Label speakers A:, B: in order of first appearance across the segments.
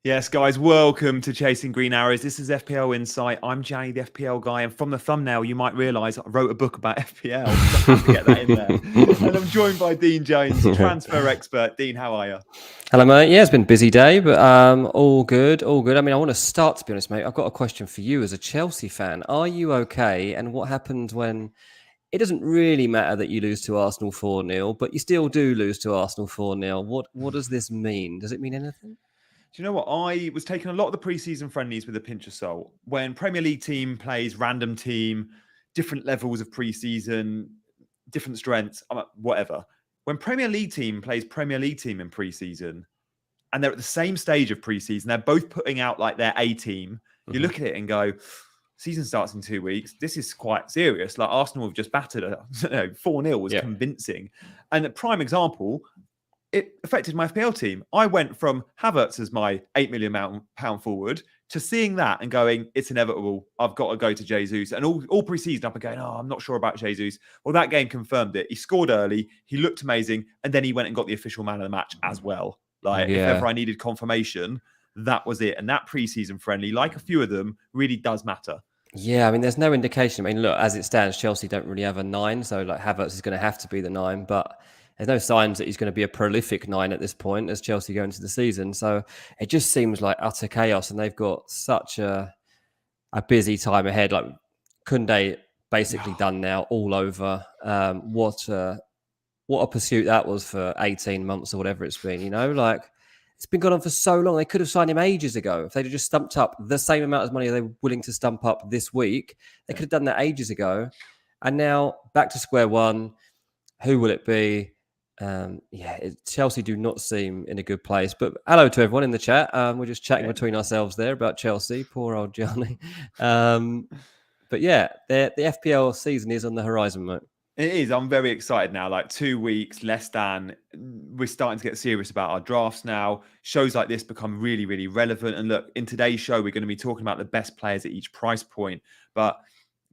A: Yes, guys, welcome to Chasing Green Arrows. This is FPL Insight. I'm Gianni, the FPL guy, and from the thumbnail, you might realise I wrote a book about FPL, so I had to get that in there. And I'm joined by Dean Jones, transfer expert. Dean, how are you?
B: Hello, mate. Yeah, it's been a busy day, but all good, all good. I mean, I want to start, to be honest, mate. I've got a question for you as a Chelsea fan. Are you okay? And what happens when it doesn't really matter that you lose to Arsenal 4-0, but you still do lose to Arsenal 4-0? What does this mean? Does it mean anything?
A: Do you know what? I was taking a lot of the preseason friendlies with a pinch of salt. When Premier League team plays random team, different levels of preseason, different strengths, whatever. When Premier League team plays Premier League team in preseason, and they're at the same stage of preseason, they're both putting out like their A team. You look at it and go, season starts in 2 weeks. This is quite serious. Like Arsenal have just battered 4-0 was convincing. And a prime example, it affected my FPL team. I went from Havertz as my £8 million forward to seeing that and going, it's inevitable. I've got to go to Jesus. And all pre-season up and going, I'm not sure about Jesus. Well, that game confirmed it. He scored early. He looked amazing. And then he went and got the official man of the match as well. Like, if ever I needed confirmation, that was it. And that pre-season friendly, like a few of them, really does matter.
B: Yeah, I mean, there's no indication. I mean, look, as it stands, Chelsea don't really have a 9, so like Havertz is going to have to be the 9, but there's no signs that he's going to be a prolific 9 at this point as Chelsea go into the season. So it just seems like utter chaos, and they've got such a busy time ahead. Like Koundé basically done now, all over. What a pursuit that was for 18 months or whatever it's been. Like it's been going on for so long. They could have signed him ages ago. If they'd have just stumped up the same amount of money they were willing to stump up this week, they could have done that ages ago. And now back to square one. Who will it be? Chelsea do not seem in a good place. But hello to everyone in the chat. We're just chatting between ourselves there about Chelsea. Poor old Gianni. But yeah, the FPL season is on the horizon, mate.
A: It is. I'm very excited now. Like 2 weeks, less than. We're starting to get serious about our drafts now. Shows like this become really, really relevant. And look, in today's show, we're going to be talking about the best players at each price point. But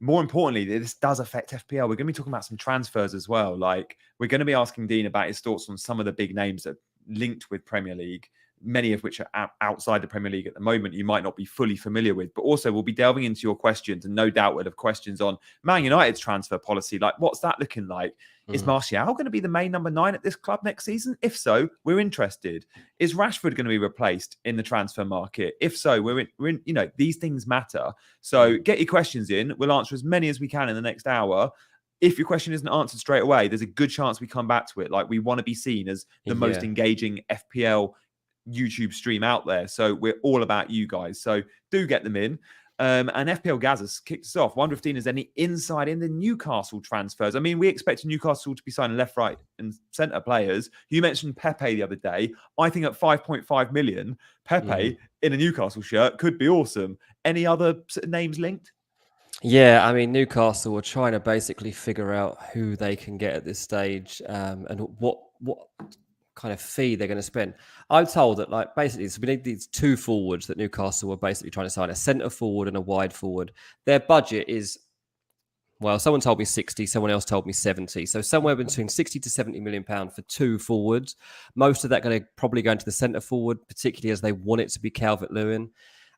A: more importantly, this does affect FPL. We're going to be talking about some transfers as well. Like, we're going to be asking Dean about his thoughts on some of the big names that are linked with Premier League, many of which are outside the Premier League at the moment, you might not be fully familiar with. But also, we'll be delving into your questions, and no doubt we'll have questions on Man United's transfer policy. Like, what's that looking like? Is Martial going to be the main number 9 at this club next season? If so, we're interested. Is Rashford going to be replaced in the transfer market? If so, we're in, these things matter. So get your questions in. We'll answer as many as we can in the next hour. If your question isn't answered straight away, there's a good chance we come back to it. Like, we want to be seen as the most engaging FPL YouTube stream out there. So we're all about you guys. So do get them in. And FPL Gaz has kicked us off. Wonder if Dean has any insight in the Newcastle transfers. I mean, we expect Newcastle to be signing left, right, and centre players. You mentioned Pepe the other day. I think at 5.5 million, Pepe in a Newcastle shirt could be awesome. Any other names linked?
B: Yeah, I mean, Newcastle were trying to basically figure out who they can get at this stage and what kind of fee they're going to spend. I'm told that, like, basically, so we need these 2 forwards that Newcastle were basically trying to sign, a centre forward and a wide forward. Their budget is, well, someone told me 60, someone else told me 70. So somewhere between 60 to 70 million pounds for 2 forwards. Most of that going to probably go into the centre forward, particularly as they want it to be Calvert-Lewin.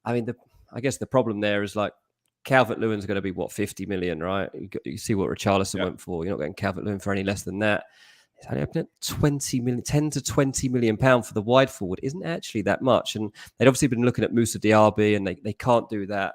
B: I mean, I guess the problem there is, like, Calvert-Lewin's going to be, 50 million, right? You see what Richarlison went for. You're not getting Calvert-Lewin for any less than that. It's only up at 20 million, 10 to 20 million pounds for the wide forward. Isn't actually that much. And they'd obviously been looking at Moussa Diaby, and they can't do that.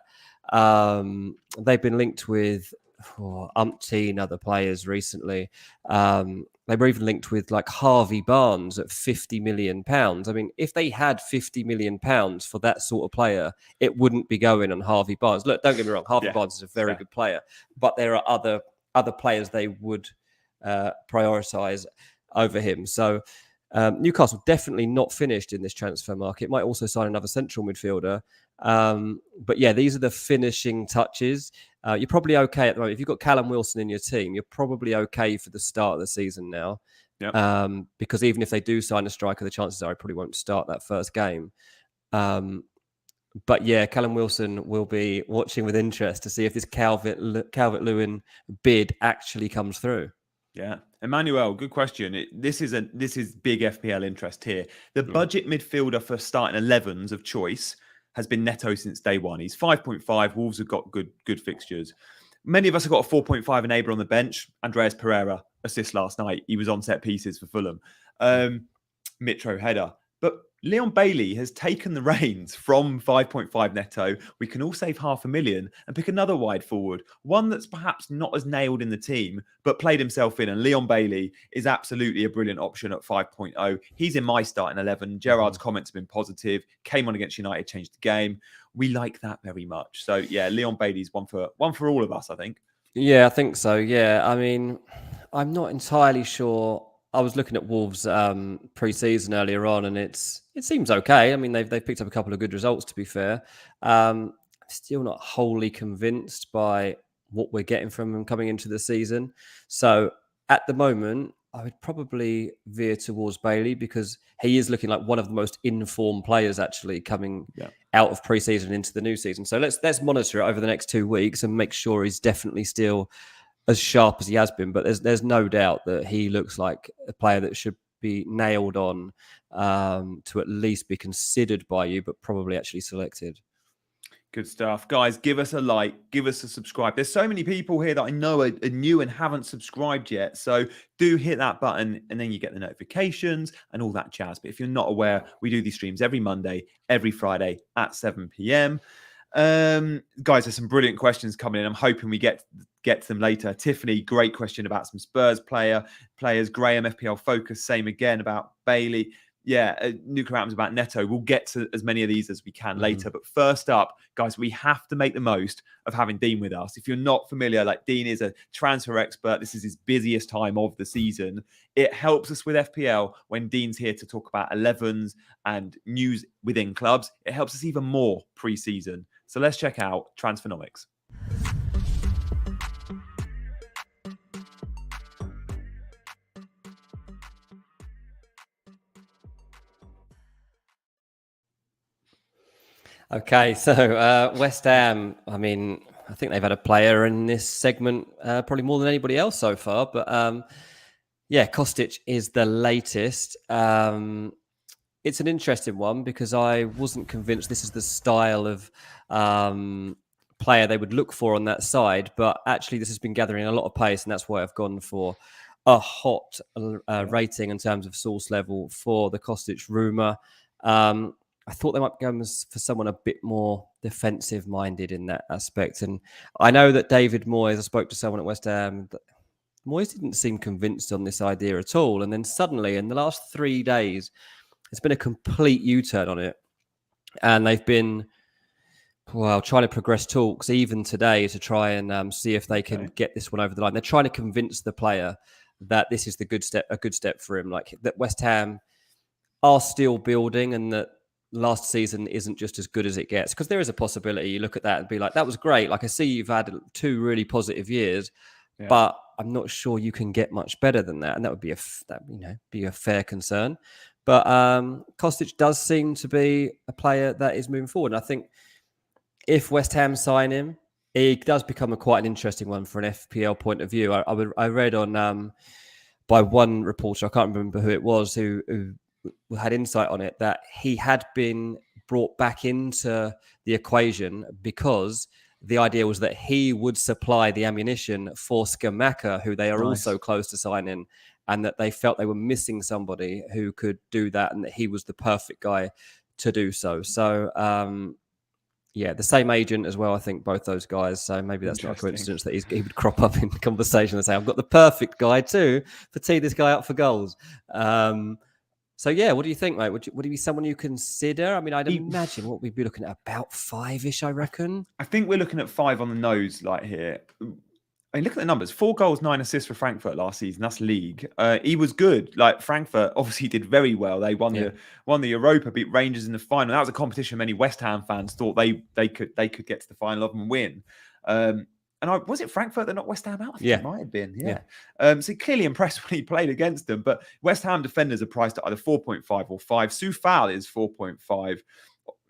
B: They've been linked with umpteen other players recently. They were even linked with like Harvey Barnes at 50 million pounds. I mean, if they had 50 million pounds for that sort of player, it wouldn't be going on Harvey Barnes. Look, don't get me wrong, Harvey Barnes is a very good player, but there are other players they would prioritize over him. So Newcastle definitely not finished in this transfer market. Might also sign another central midfielder. But yeah, these are the finishing touches. You're probably okay at the moment. If you've got Callum Wilson in your team, you're probably okay for the start of the season now. Yep. Because even if they do sign a striker, the chances are he probably won't start that first game. But yeah, Callum Wilson will be watching with interest to see if this Calvert-Lewin bid actually comes through.
A: Yeah, Emmanuel, good question. This is big FPL interest here. The
B: Mm.
A: budget midfielder for starting 11s of choice has been Neto since day one. He's 5.5. Wolves have got good fixtures. Many of us have got a 4.5 enabler on the bench. Andreas Pereira assist last night. He was on set pieces for Fulham. Mitro header. But Leon Bailey has taken the reins from 5.5 netto. We can all save $500,000 and pick another wide forward, one that's perhaps not as nailed in the team, but played himself in. And Leon Bailey is absolutely a brilliant option at 5.0. He's in my starting 11. Gerard's comments have been positive. Came on against United, changed the game. We like that very much. So yeah, Leon Bailey's one for all of us, I think.
B: Yeah, I think so. Yeah, I mean, I'm not entirely sure. I was looking at Wolves pre-season earlier on, and it seems okay. I mean, they've picked up a couple of good results, to be fair. I'm still not wholly convinced by what we're getting from them coming into the season. So at the moment, I would probably veer towards Bailey because he is looking like one of the most informed players actually coming out of pre-season into the new season. So let's monitor it over the next 2 weeks and make sure he's definitely still as sharp as he has been. But there's no doubt that he looks like a player that should be nailed on to at least be considered by you, but probably actually selected.
A: Good stuff. Guys, give us a like, give us a subscribe. There's so many people here that I know are new and haven't subscribed yet. So do hit that button and then you get the notifications and all that jazz. But if you're not aware, we do these streams every Monday, every Friday at 7 p.m. Guys, there's some brilliant questions coming in. I'm hoping we get to them later. Tiffany, great question about some Spurs players. Graham, FPL Focus, same again about Bailey. Yeah, nuclear atoms about Neto. We'll get to as many of these as we can later. But first up, guys, we have to make the most of having Dean with us. If you're not familiar, like Dean is a transfer expert. This is his busiest time of the season. It helps us with FPL when Dean's here to talk about 11s and news within clubs. It helps us even more pre-season. So let's check out Transfernomics.
B: Okay, so West Ham, I mean, I think they've had a player in this segment probably more than anybody else so far. But yeah, Kostic is the latest. It's an interesting one because I wasn't convinced this is the style of player they would look for on that side. But actually, this has been gathering a lot of pace, and that's why I've gone for a hot rating in terms of source level for the Kostic rumour. I thought they might be going for someone a bit more defensive-minded in that aspect. And I know that David Moyes, I spoke to someone at West Ham, Moyes didn't seem convinced on this idea at all. And then suddenly, in the last 3 days, it's been a complete U-turn on it. And they've been, trying to progress talks even today to try and see if they can get this one over the line. They're trying to convince the player that this is a good step for him. Like that West Ham are still building and that last season isn't just as good as it gets, because there is a possibility you look at that and be like, that was great. Like I see you've had 2 really positive years, but I'm not sure you can get much better than that. And that would be be a fair concern. But Kostic does seem to be a player that is moving forward. And I think if West Ham sign him, he does become quite an interesting one for an FPL point of view. I read on by one reporter, I can't remember who it was, who had insight on it, that he had been brought back into the equation because the idea was that he would supply the ammunition for Scamacca, who they are also close to signing, and that they felt they were missing somebody who could do that and that he was the perfect guy to do so. So, the same agent as well, I think, both those guys. So maybe that's not a coincidence that he would crop up in conversation and say, I've got the perfect guy too to tee this guy up for goals. So, yeah, what do you think, mate? Would he be someone you consider? I mean, I'd imagine what we'd be looking at about 5-ish, I reckon.
A: I think we're looking at 5 on the nose, like here. I mean, look at the numbers: 4 goals, 9 assists for Frankfurt last season. That's league. He was good. Like Frankfurt, obviously did very well. They won the Europa, beat Rangers in the final. That was a competition many West Ham fans thought they could get to the final of and win. Was it Frankfurt that knocked West Ham out? I think it might have been. So clearly impressed when he played against them. But West Ham defenders are priced at either 4.5 or 5. Soufal is 4.5.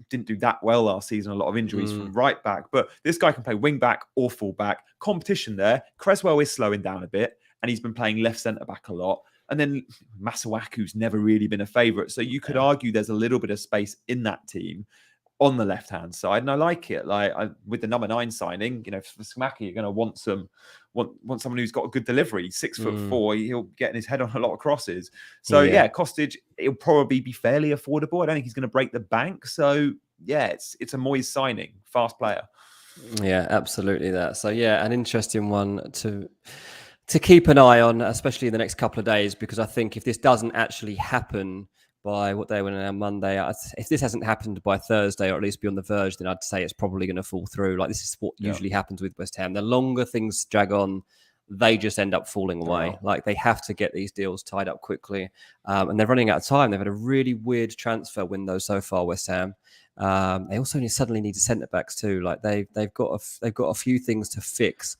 A: Didn't do that well last season. A lot of injuries from right back. But this guy can play wing back or full back. Competition there. Cresswell is slowing down a bit. and he's been playing left centre back a lot. And then Masuaku's never really been a favourite. So you could argue there's a little bit of space in that team on the left-hand side, and I like it. With the number 9 signing, for Smacky, you're going to want someone who's got a good delivery. 6'4", he'll get in his head on a lot of crosses. So yeah, Kostic, it'll probably be fairly affordable. I don't think he's going to break the bank. So yeah, it's a Moyes signing, fast player.
B: Yeah, absolutely that. So yeah, an interesting one to keep an eye on, especially in the next couple of days, because I think if this doesn't actually happen by what day we're on Monday, if this hasn't happened by Thursday, or at least be on the verge, then I'd say it's probably going to fall through. Like, this is what usually happens with West Ham. The longer things drag on, they just end up falling away. Like, they have to get these deals tied up quickly, and they're running out of time. They've had a really weird transfer window so far, West Ham. They also suddenly need centre backs too. Like, they've got a few things to fix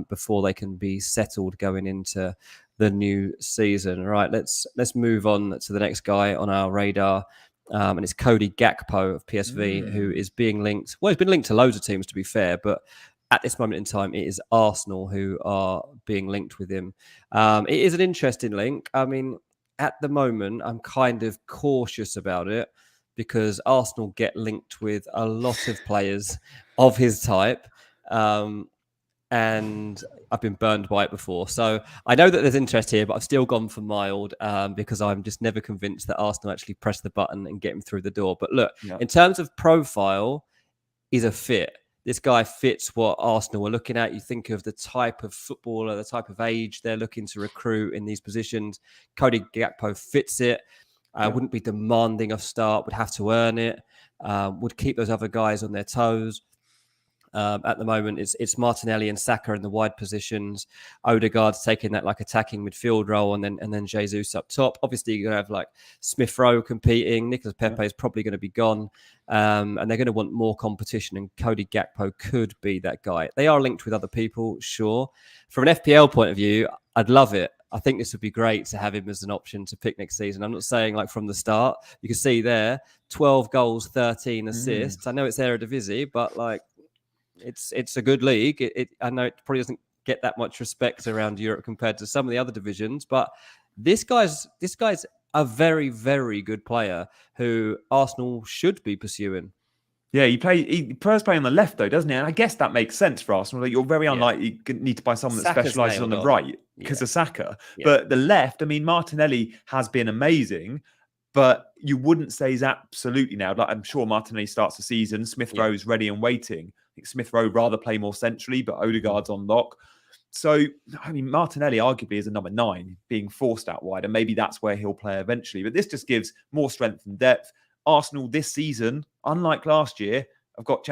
B: before they can be settled going into the new season. All right, let's move on to the next guy on our radar, and it's Cody Gakpo of PSV, who is being linked. Well, he's been linked to loads of teams, to be fair, but at this moment in time, it is Arsenal who are being linked with him. It is an interesting link. I mean, at the moment, I'm kind of cautious about it, because Arsenal get linked with a lot of players of his type. And I've been burned by it before. So I know that there's interest here, but I've still gone for mild, because I'm just never convinced that Arsenal actually press the button and get him through the door. But look, in terms of profile, he's a fit. This guy fits what Arsenal are looking at. You think of the type of footballer, the type of age they're looking to recruit in these positions. Cody Gakpo fits it. Wouldn't be demanding of start, would have to earn it, would keep those other guys on their toes. At the moment, it's Martinelli and Saka in the wide positions. Odegaard's taking that attacking midfield role, and then Jesus up top. Obviously, you're going to have Smith Rowe competing. Nicolas Pepe is probably going to be gone, and they're going to want more competition. And Cody Gakpo could be that guy. They are linked with other people, sure. From an FPL point of view, I'd love it. I think this would be great to have him as an option to pick next season. I'm not saying from the start. You can see there, 12 goals, 13 assists. I know it's Eredivisie, but it's a good league. I know it probably doesn't get that much respect around Europe compared to some of the other divisions, but this guy's a very, very good player who Arsenal should be pursuing.
A: Yeah, he prefers playing on the left, though, doesn't he? And I guess that makes sense for Arsenal. You're very unlikely you need to buy someone that specialises on the right because of Saka. But the left, I mean, Martinelli has been amazing, but you wouldn't say he's absolutely nailed. I'm sure Martinelli starts the season. Smith Rowe's ready and waiting. I think Smith Rowe rather play more centrally, but Odegaard's on lock. So, I mean, Martinelli arguably is a number 9 being forced out wide, and maybe that's where he'll play eventually. But this just gives more strength and depth. Arsenal this season, unlike last year, I've got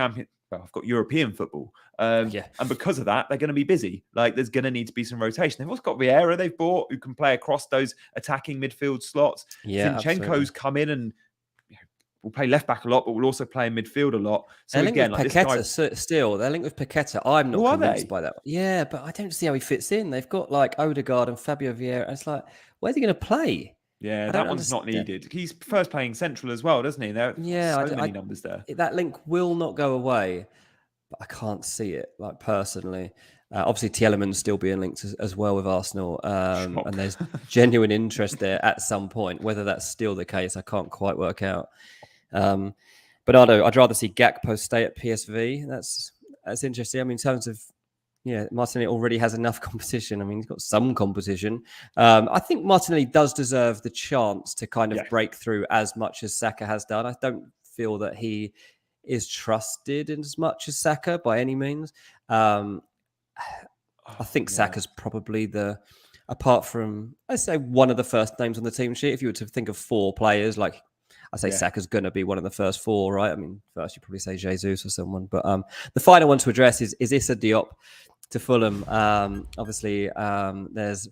A: European football. And because of that, they're going to be busy. There's going to need to be some rotation. They've also got Vieira they've bought who can play across those attacking midfield slots. Zinchenko's come in and will play left back a lot, but will also play in midfield a lot. So
B: they're
A: again,
B: linked with Paqueta still. They're linked with Paqueta. I'm not convinced by that. Yeah, but I don't see how he fits in. They've got Odegaard and Fabio Vieira. It's where's he going to play?
A: Yeah, that one's not needed. He's first playing central as well, doesn't he? There are so many numbers there.
B: That link will not go away, but I can't see it, personally. Obviously, Tielemans still being linked as well with Arsenal, and there's genuine interest there at some point. Whether that's still the case, I can't quite work out. But I'd rather see Gakpo stay at PSV. That's interesting. I mean, in terms of Martinelli already has enough competition. I mean, he's got some competition. I think Martinelli does deserve the chance to kind of break through as much as Saka has done. I don't feel that he is trusted as much as Saka by any means. I think Saka's probably apart from, I'd say, one of the first names on the team sheet. If you were to think of 4 players, I say Saka's going to be one of the first 4, right? I mean, first you probably say Jesus or someone. But the final one to address is Issa Diop to Fulham. Obviously, there's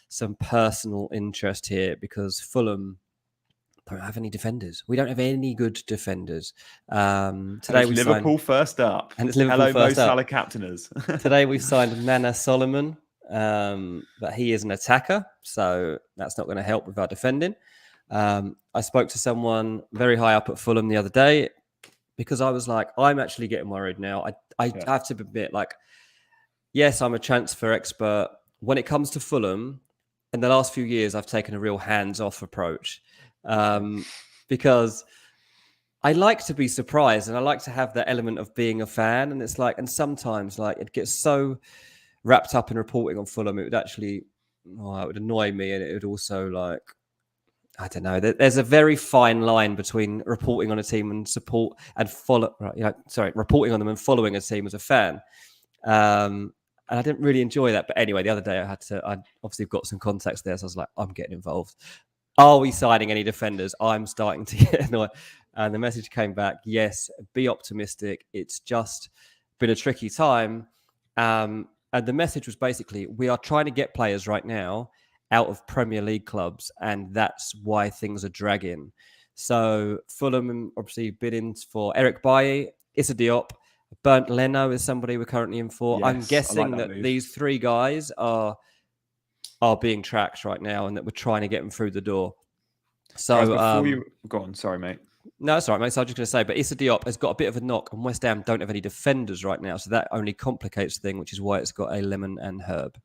B: some personal interest here because Fulham don't have any defenders. We don't have any good defenders. Today we
A: Liverpool first up.
B: And it's Liverpool
A: Hello,
B: first
A: Mo
B: up.
A: Salah captainers.
B: Today we've signed Nana Solomon, but he is an attacker, so that's not going to help with our defending. I spoke to someone very high up at Fulham the other day because I was I'm actually getting worried now. I have to admit, yes, I'm a transfer expert. when it comes to Fulham, in the last few years, I've taken a real hands-off approach because I like to be surprised and I like to have that element of being a fan. And it's like, and sometimes like it gets so wrapped up in reporting on Fulham, it would actually, it would annoy me, and it would also like, I don't know. There's a very fine line between reporting on a team and support and follow. Reporting on them and following a team as a fan. And I didn't really enjoy that. But anyway, the other day I obviously got some contacts there, so I was like, I'm getting involved. Are we signing any defenders? I'm starting to get annoyed. And the message came back, yes, be optimistic. It's just been a tricky time. And the message was basically, we are trying to get players right now out of Premier League clubs, and that's why things are dragging. So Fulham obviously bidding for Eric Bailly, Issa Diop, Bernd Leno is somebody we're currently in for.
A: Yes,
B: I'm guessing
A: that
B: these three guys are being tracked right now, and that we're trying to get them through the door. So
A: guys, before you go on, sorry, mate.
B: No, that's all right, mate. So I was just going to say, but Issa Diop has got a bit of a knock, and West Ham don't have any defenders right now, so that only complicates the thing, which is why it's got a lemon and herb.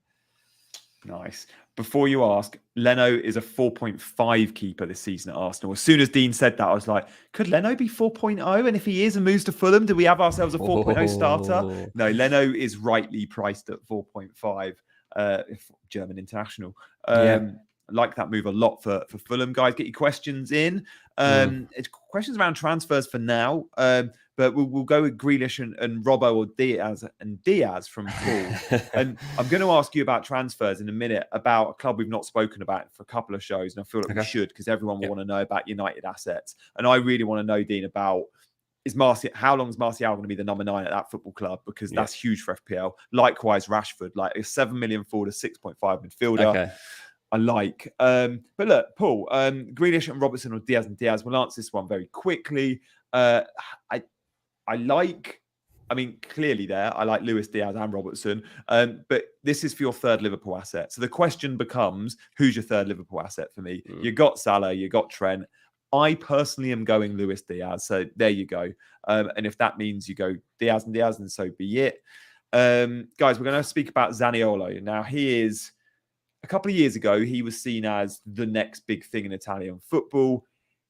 A: Nice. Before you ask, Leno is a 4.5 keeper this season at Arsenal. As soon as Dean said that, I was like, could Leno be 4.0? And if he is and moves to Fulham, do we have ourselves a 4.0 starter? No, Leno is rightly priced at 4.5, German international. Like that move a lot for Fulham. Guys, get your questions in. It's questions around transfers for now. But we'll go with Grealish and Robbo or Diaz from Paul. And I'm going to ask you about transfers in a minute, about a club we've not spoken about for a couple of shows. And I feel like we should, because everyone will want to know about United assets. And I really want to know, Dean, about how long is Martial going to be the number 9 at that football club? Because that's huge for FPL. Likewise, Rashford, like a 7 million forward, a 6.5 midfielder. Okay. I like. But look, Paul, Grealish and Robertson or Diaz and Diaz. We'll answer this one very quickly. Clearly I like Luis Diaz and Robertson, but this is for your third Liverpool asset. So the question becomes, who's your third Liverpool asset for me? You got Salah, you got Trent. I personally am going Luis Diaz. So there you go. And if that means you go Diaz and Diaz, then so be it. Guys, we're going to speak about Zaniolo. Now, a couple of years ago, he was seen as the next big thing in Italian football.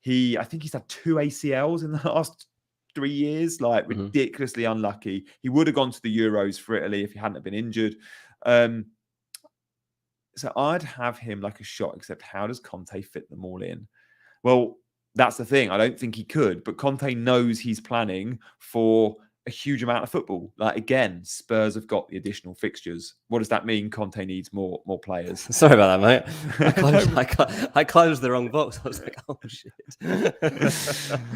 A: I think he's had 2 ACLs in the last 3 years, like ridiculously unlucky. He would have gone to the Euros for Italy if he hadn't been injured. So I'd have him like a shot, except how does Conte fit them all in? Well, that's the thing. I don't think he could, but Conte knows he's planning for a huge amount of football. Like, again, Spurs have got the additional fixtures. What does that mean? Conte needs more players.
B: Sorry about that, mate. I closed the wrong box. I was like, oh, shit.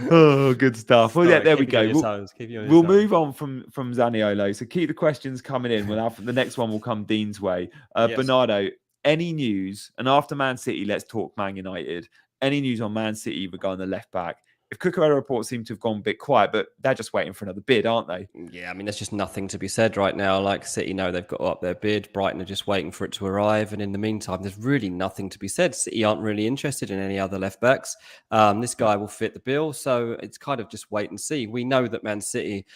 A: Oh, good stuff. Well, yeah, there we go. We'll move on from Zaniolo. So keep the questions coming in. The next one will come Dean's way. Yes. Bernardo, any news? And after Man City, let's talk Man United. Any news on Man City regarding the left back? If Cucurella reports seem to have gone a bit quiet, but they're just waiting for another bid, aren't they?
B: Yeah, I mean, there's just nothing to be said right now. Like, City know they've got up their bid. Brighton are just waiting for it to arrive. And in the meantime, there's really nothing to be said. City aren't really interested in any other left backs. This guy will fit the bill. So it's kind of just wait and see. We know that Man City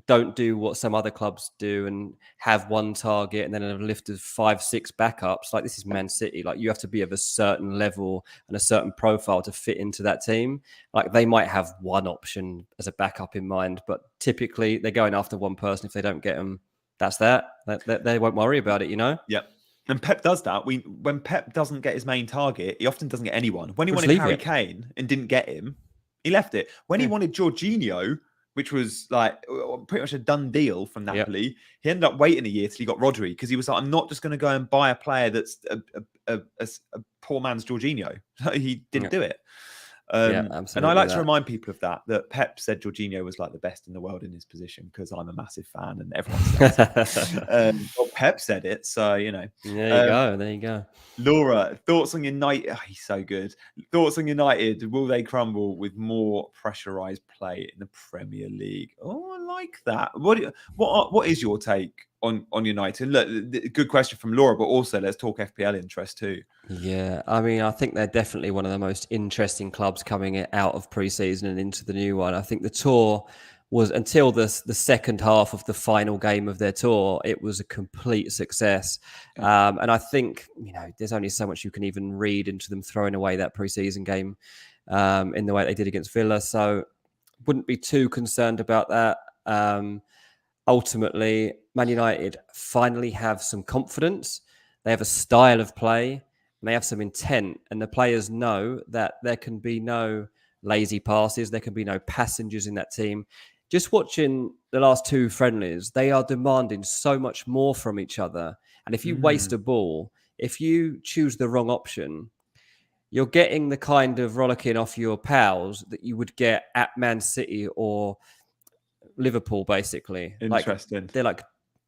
B: don't do what some other clubs do and have one target and then a list of 5-6 backups. Like, this is Man City. Like, you have to be of a certain level and a certain profile to fit into that team. Like, they might have one option as a backup in mind, but typically they're going after one person. If they don't get them, that's that. They won't worry about it, you know?
A: Yeah. And Pep does that. When Pep doesn't get his main target, he often doesn't get anyone. When he wanted Harry Kane and didn't get him, he left it. When he wanted Jorginho, which was like pretty much a done deal from Napoli, he ended up waiting a year till he got Rodri, because he was like, I'm not just going to go and buy a player that's a poor man's Jorginho. He didn't do it.
B: Absolutely.
A: And I like to remind people of that Pep said Jorginho was like the best in the world in his position, because I'm a massive fan and everyone says it. Well, Pep said it, so, you know.
B: There you go.
A: Laura, thoughts on United? Oh, he's so good. Thoughts on United? Will they crumble with more pressurized play in the Premier League? Oh, I like that. What is your take on United? Look, good question from Laura, but also let's talk FPL interest too.
B: Yeah, I mean, I think they're definitely one of the most interesting clubs coming out of pre-season and into the new one. I think the tour was until the second half of the final game of their tour, it was a complete success. And I think, there's only so much you can even read into them throwing away that pre-season game in the way they did against Villa. So wouldn't be too concerned about that. Ultimately, Man United finally have some confidence. They have a style of play and they have some intent. And the players know that there can be no lazy passes. There can be no passengers in that team. Just watching the last two friendlies, they are demanding so much more from each other. And if you waste a ball, if you choose the wrong option, you're getting the kind of rollicking off your pals that you would get at Man City or Liverpool, basically.
A: Interesting.
B: They're like,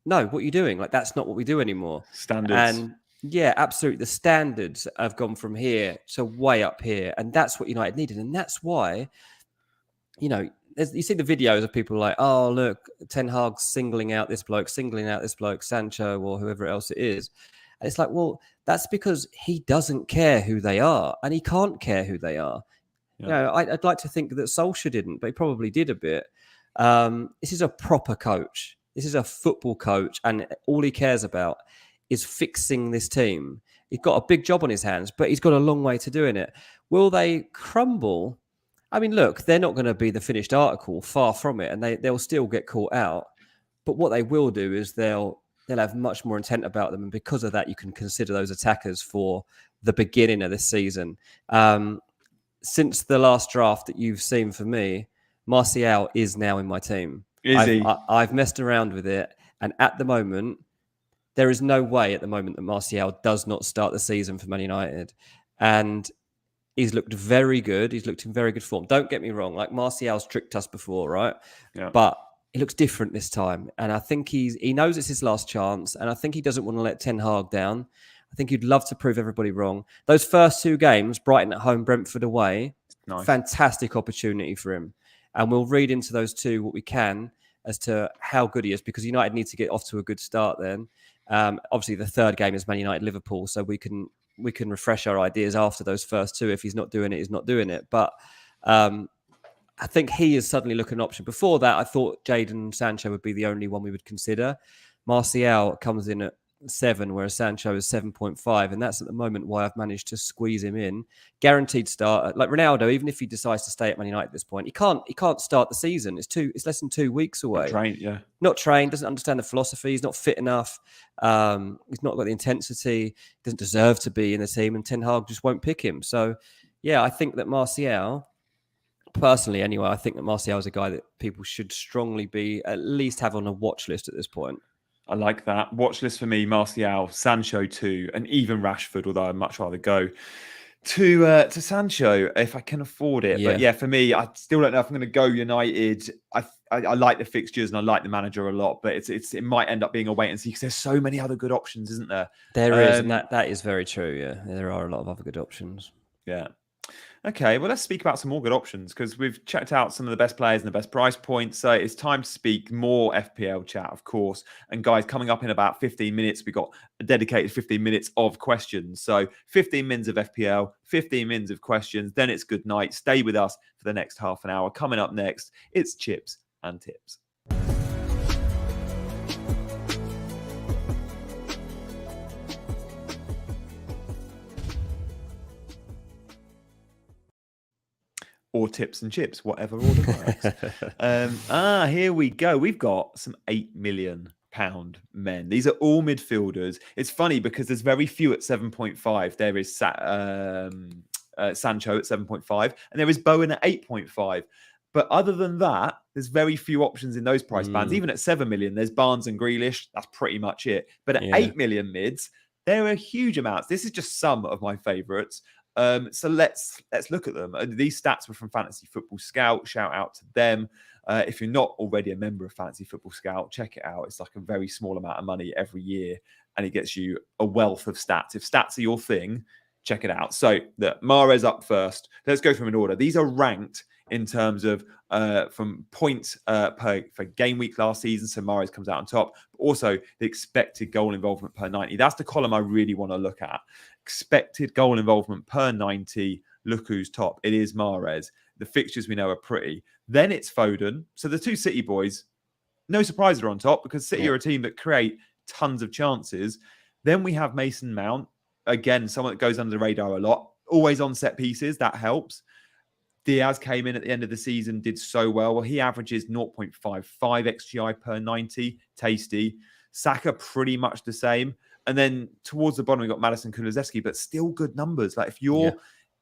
B: no, what are you doing? Like, that's not what we do anymore.
A: Standards.
B: And yeah, absolutely. The standards have gone from here to way up here. And that's what United needed. And that's why, you see the videos of people like, oh, look, Ten Hag singling out this bloke, Sancho or whoever else it is. And it's like, well, that's because he doesn't care who they are and he can't care who they are.
A: Yeah.
B: I'd like to think that Solskjaer didn't, but he probably did a bit. This is a proper coach. This is a football coach, and all he cares about is fixing this team. He's got a big job on his hands, but he's got a long way to doing it. Will they crumble? I mean, look, they're not going to be the finished article, far from it, and they'll still get caught out. But what they will do is they'll have much more intent about them, and because of that, you can consider those attackers for the beginning of this season. Since the last draft that you've seen for me, Martial is now in my team. I've messed around with it, and at the moment, there is no way at the moment that Martial does not start the season for Man United. And he's looked very good. He's looked in very good form. Don't get me wrong. Like, Martial's tricked us before, right?
A: Yeah.
B: But he looks different this time. And I think he knows it's his last chance. And I think he doesn't want to let Ten Hag down. I think he'd love to prove everybody wrong. Those first two games, Brighton at home, Brentford away,
A: nice.
B: Fantastic opportunity for him. And we'll read into those two what we can as to how good he is, because United need to get off to a good start then. Obviously, the third game is Man United Liverpool, so we can refresh our ideas after those first two. If he's not doing it, he's not doing it. But I think he is suddenly looking an option. Before that, I thought Jadon Sancho would be the only one we would consider. Martial comes in at 7, whereas Sancho is 7.5, and that's at the moment why I've managed to squeeze him in. Guaranteed start, like Ronaldo. Even if he decides to stay at Man United at this point, he can't start the season. It's less than 2 weeks away. Not trained, doesn't understand the philosophy. He's not fit enough. He's not got the intensity. Doesn't deserve to be in the team, and Ten Hag just won't pick him. So, yeah, I think that Martial, personally, anyway, I think that Martial is a guy that people should strongly be at least have on a watch list at this point.
A: I like that. Watch list for me, Martial, Sancho too, and even Rashford, although I'd much rather go to Sancho if I can afford it.
B: Yeah.
A: But yeah, for me, I still don't know if I'm going to go United. I like the fixtures and I like the manager a lot, but it might end up being a wait and see because there's so many other good options, isn't there?
B: There is, and that is very true, yeah. There are a lot of other good options.
A: Yeah. Okay, well, let's speak about some more good options because we've checked out some of the best players and the best price points. So it's time to speak more FPL chat, of course. And guys, coming up in about 15 minutes, we've got a dedicated 15 minutes of questions. So 15 minutes of FPL, 15 minutes of questions. Then it's good night. Stay with us for the next half an hour. Coming up next, it's Chips and Tips. Or tips and chips, whatever order works. Here we go. We've got some £8 million men. These are all midfielders. It's funny because there's very few at 7.5. There is Sancho at 7.5, and there is Bowen at 8.5. But other than that, there's very few options in those price bands. Even at 7 million, there's Barnes and Grealish. That's pretty much it. But at 8 million mids, there are huge amounts. This is just some of my favourites. So let's look at them. These stats were from Fantasy Football Scout. Shout out to them. If you're not already a member of Fantasy Football Scout, check it out. It's like a very small amount of money every year, and it gets you a wealth of stats. If stats are your thing, check it out. So the Mahrez up first. Let's go from an order. These are ranked in terms of from points per game week last season. So Mahrez comes out on top. But also the expected goal involvement per 90. That's the column I really want to look at. Expected goal involvement per 90. Look who's top. It is Mahrez. The fixtures we know are pretty. Then it's Foden. So the two City boys, no surprise, are on top because City are a team that create tons of chances. Then we have Mason Mount. Again, someone that goes under the radar a lot. Always on set pieces. That helps. Diaz came in at the end of the season, did so well. Well, he averages 0.55 XGI per 90. Tasty. Saka pretty much the same. And then towards the bottom, we got Madison Kulusevski, but still good numbers. Like if you're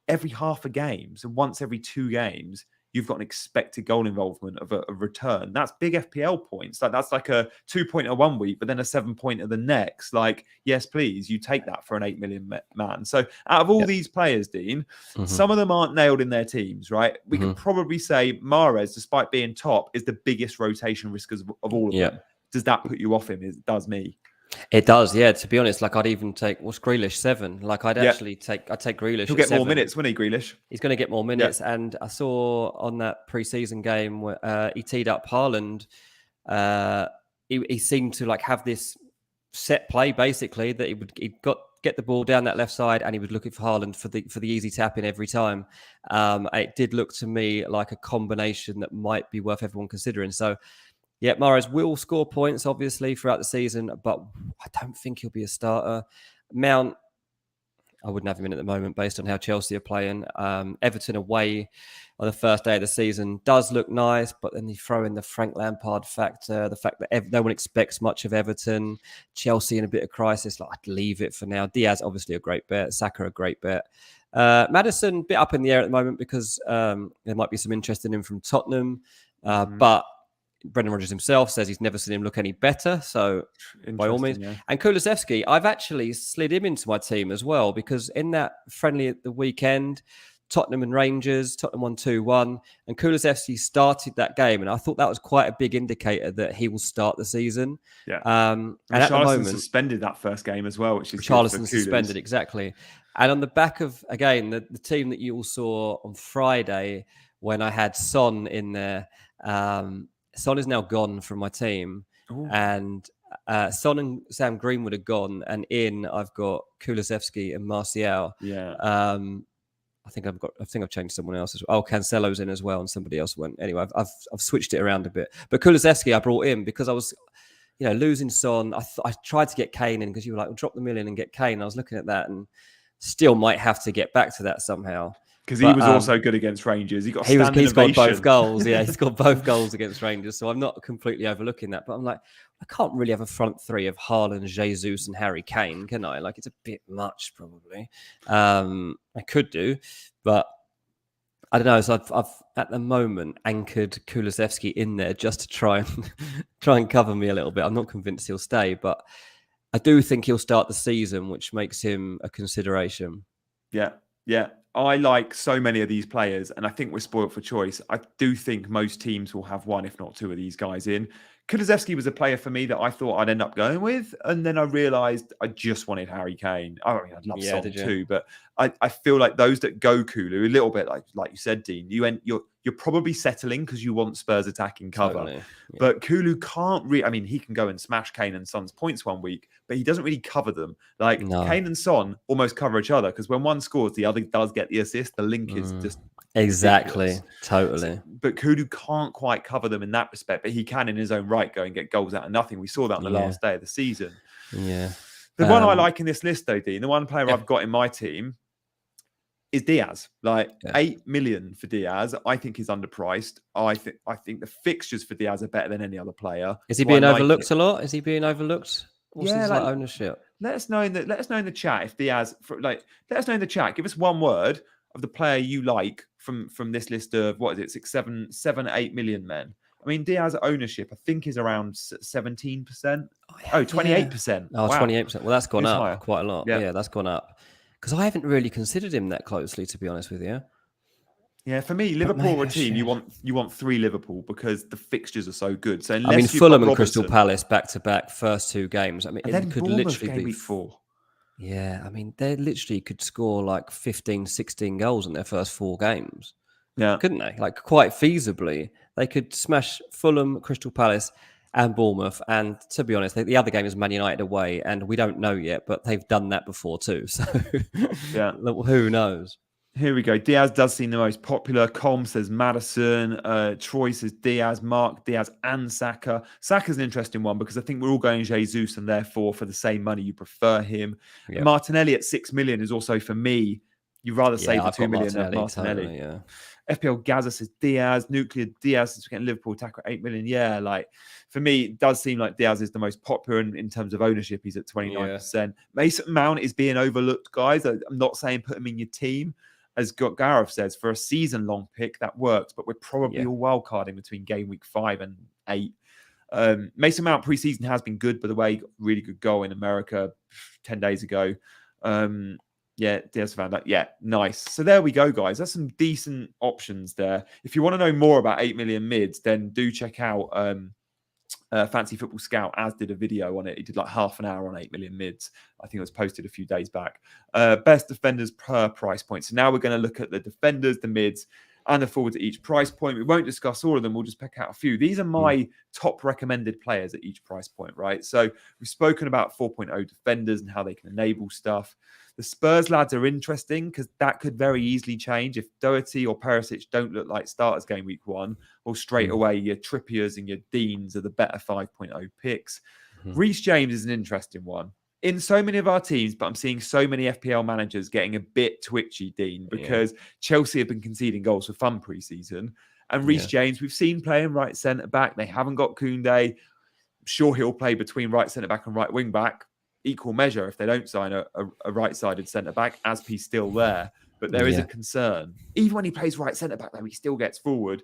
A: every half a game, so once every 2 games, you've got an expected goal involvement of a return. That's big FPL points. Like that's like a 2-pointer one week, but then a 7-pointer the next. Like, yes, please, you take that for an 8 million man. So out of all these players, Dean, some of them aren't nailed in their teams, right? We can probably say Mahrez, despite being top, is the biggest rotation risk of all of them. Does that put you off him? It does me.
B: It does, yeah. To be honest, like I'd even take Grealish 7. Like I'd actually take Grealish.
A: He'll get more minutes, won't he, Grealish?
B: He's going to get more minutes. And I saw on that preseason game where he teed up Haaland. He seemed to like have this set play basically that he'd get the ball down that left side and he would look for Haaland for the easy tap in every time. It did look to me like a combination that might be worth everyone considering. So. Yeah, Mahrez will score points, obviously, throughout the season, but I don't think he'll be a starter. Mount, I wouldn't have him in at the moment based on how Chelsea are playing. Everton away on the first day of the season does look nice, but then you throw in the Frank Lampard factor, the fact that no one expects much of Everton, Chelsea in a bit of crisis. Like I'd leave it for now. Diaz, obviously a great bet. Saka, a great bet. Madison, a bit up in the air at the moment because there might be some interest in him from Tottenham, but Brendan Rodgers himself says he's never seen him look any better. So by all means. Yeah. And Kulusevski, I've actually slid him into my team as well because in that friendly at the weekend, Tottenham and Rangers, Tottenham won 2-1, and Kulusevski started that game. And I thought that was quite a big indicator that he will start the season.
A: Yeah. And at the moment, suspended that first game as well, which is
B: Charleston suspended, exactly. And on the back of, again, the team that you all saw on Friday when I had Son in there, Son is now gone from my team. Ooh. And Son and Sam Greenwood are gone, and in I've got Kulusevski and Martial.
A: Yeah.
B: I think I've changed someone else as well. Oh, Cancelo's in as well, and somebody else went. Anyway, I've switched it around a bit. But Kulusevski I brought in because I was, losing Son. I tried to get Kane in because you were like, well, drop the million and get Kane. I was looking at that and still might have to get back to that somehow.
A: Because he was also good against Rangers. He's
B: got both goals. Yeah, he's got both goals against Rangers. So I'm not completely overlooking that. But I'm like, I can't really have a front three of Haaland, Jesus, and Harry Kane, can I? Like, it's a bit much, probably. I could do, but I don't know. So I've at the moment anchored Kulusevski in there just to try and cover me a little bit. I'm not convinced he'll stay, but I do think he'll start the season, which makes him a consideration.
A: Yeah. I like so many of these players, and I think we're spoiled for choice. I do think most teams will have one, if not two, of these guys in. Kulusevski was a player for me that I thought I'd end up going with, and then I realised I just wanted Harry Kane. I mean, I'd love Son too, but I feel like those that go Kulu, a little bit like you said, Dean, you're probably settling because you want Spurs attacking cover. Totally. Yeah. But Kulu can't really, I mean, he can go and smash Kane and Son's points one week, but he doesn't really cover them. Like Kane and Son almost cover each other because when one scores, the other does get the assist. The link is just
B: exactly
A: ridiculous.
B: Totally.
A: So, but Kulu can't quite cover them in that respect, but he can in his own right go and get goals out of nothing. We saw that on the last day of the season.
B: Yeah.
A: The one I like in this list though, Dean, the one player I've got in my team is Diaz. Like 8 million for Diaz, I think is underpriced. I think the fixtures for Diaz are better than any other player.
B: Is he being overlooked a lot? Is he being overlooked? What's his ownership?
A: Let us know in the chat if Diaz. Let us know in the chat. Give us one word of the player you like from this list of what is it? 6, 7, 8 million men. I mean, Diaz ownership, I think, is around 17%. 28%.
B: Oh, wow. 28%. Well, that's gone up
A: higher.
B: Quite a lot. Yeah, that's gone up. Because I haven't really considered him that closely, to be honest with you.
A: Yeah, for me, Liverpool are a team you want 3 Liverpool because the fixtures are so good. So
B: I mean, Fulham and Crystal Palace back to back first 2 games. I mean,
A: it
B: could
A: Bournemouth
B: literally be
A: week 4.
B: Yeah, I mean, they literally could score like 15, 16 goals in their first 4 games.
A: Yeah,
B: couldn't they? Like quite feasibly, they could smash Fulham, Crystal Palace, and Bournemouth. And to be honest, the other game is Man United away, and we don't know yet, but they've done that before too. So
A: yeah,
B: who knows?
A: Here we go. Diaz does seem the most popular. Com says Madison. Troy says Diaz. Mark, Diaz, and Saka. Saka's an interesting one because I think we're all going Jesus, and therefore for the same money you prefer him.
B: Yeah.
A: Martinelli at 6 million is also for me. You'd rather save the
B: I've
A: 2
B: got
A: million of Martinelli.
B: Totally, yeah.
A: FPL Gaza says Diaz. Nuclear Diaz is getting Liverpool attacker at 8 million. Yeah, like for me, it does seem like Diaz is the most popular in terms of ownership. He's at 29%. Yeah. Mason Mount is being overlooked, guys. I'm not saying put him in your team. As Gareth says, for a season-long pick, that works, but we're probably all wildcarding between game week 5 and 8. Mason Mount preseason has been good, by the way. He got a really good goal in America 10 days ago. Diaz found that. Yeah, nice. So there we go, guys. That's some decent options there. If you want to know more about 8 million mids, then do check out Fancy Football Scout, as did a video on it. He did like half an hour on 8 million mids. I think it was posted a few days back. Best defenders per price point. So now we're going to look at the defenders, the mids, and the forwards at each price point. We won't discuss all of them. We'll just pick out a few. These are my top recommended players at each price point, right? So we've spoken about 4.0 defenders and how they can enable stuff. The Spurs lads are interesting because that could very easily change. If Doherty or Perisic don't look like starters game week 1, well, straight away, your Trippiers and your Deans are the better 5.0 picks. Reece James is an interesting one. In so many of our teams, but I'm seeing so many FPL managers getting a bit twitchy, Dean, because Chelsea have been conceding goals for fun pre-season. And Reece James, we've seen playing right centre-back. They haven't got Koundé. I'm sure he'll play between right centre-back and right wing-back. Equal measure if they don't sign a right-sided centre-back, as he's still there. But there is a concern. Even when he plays right centre-back, though, he still gets forward.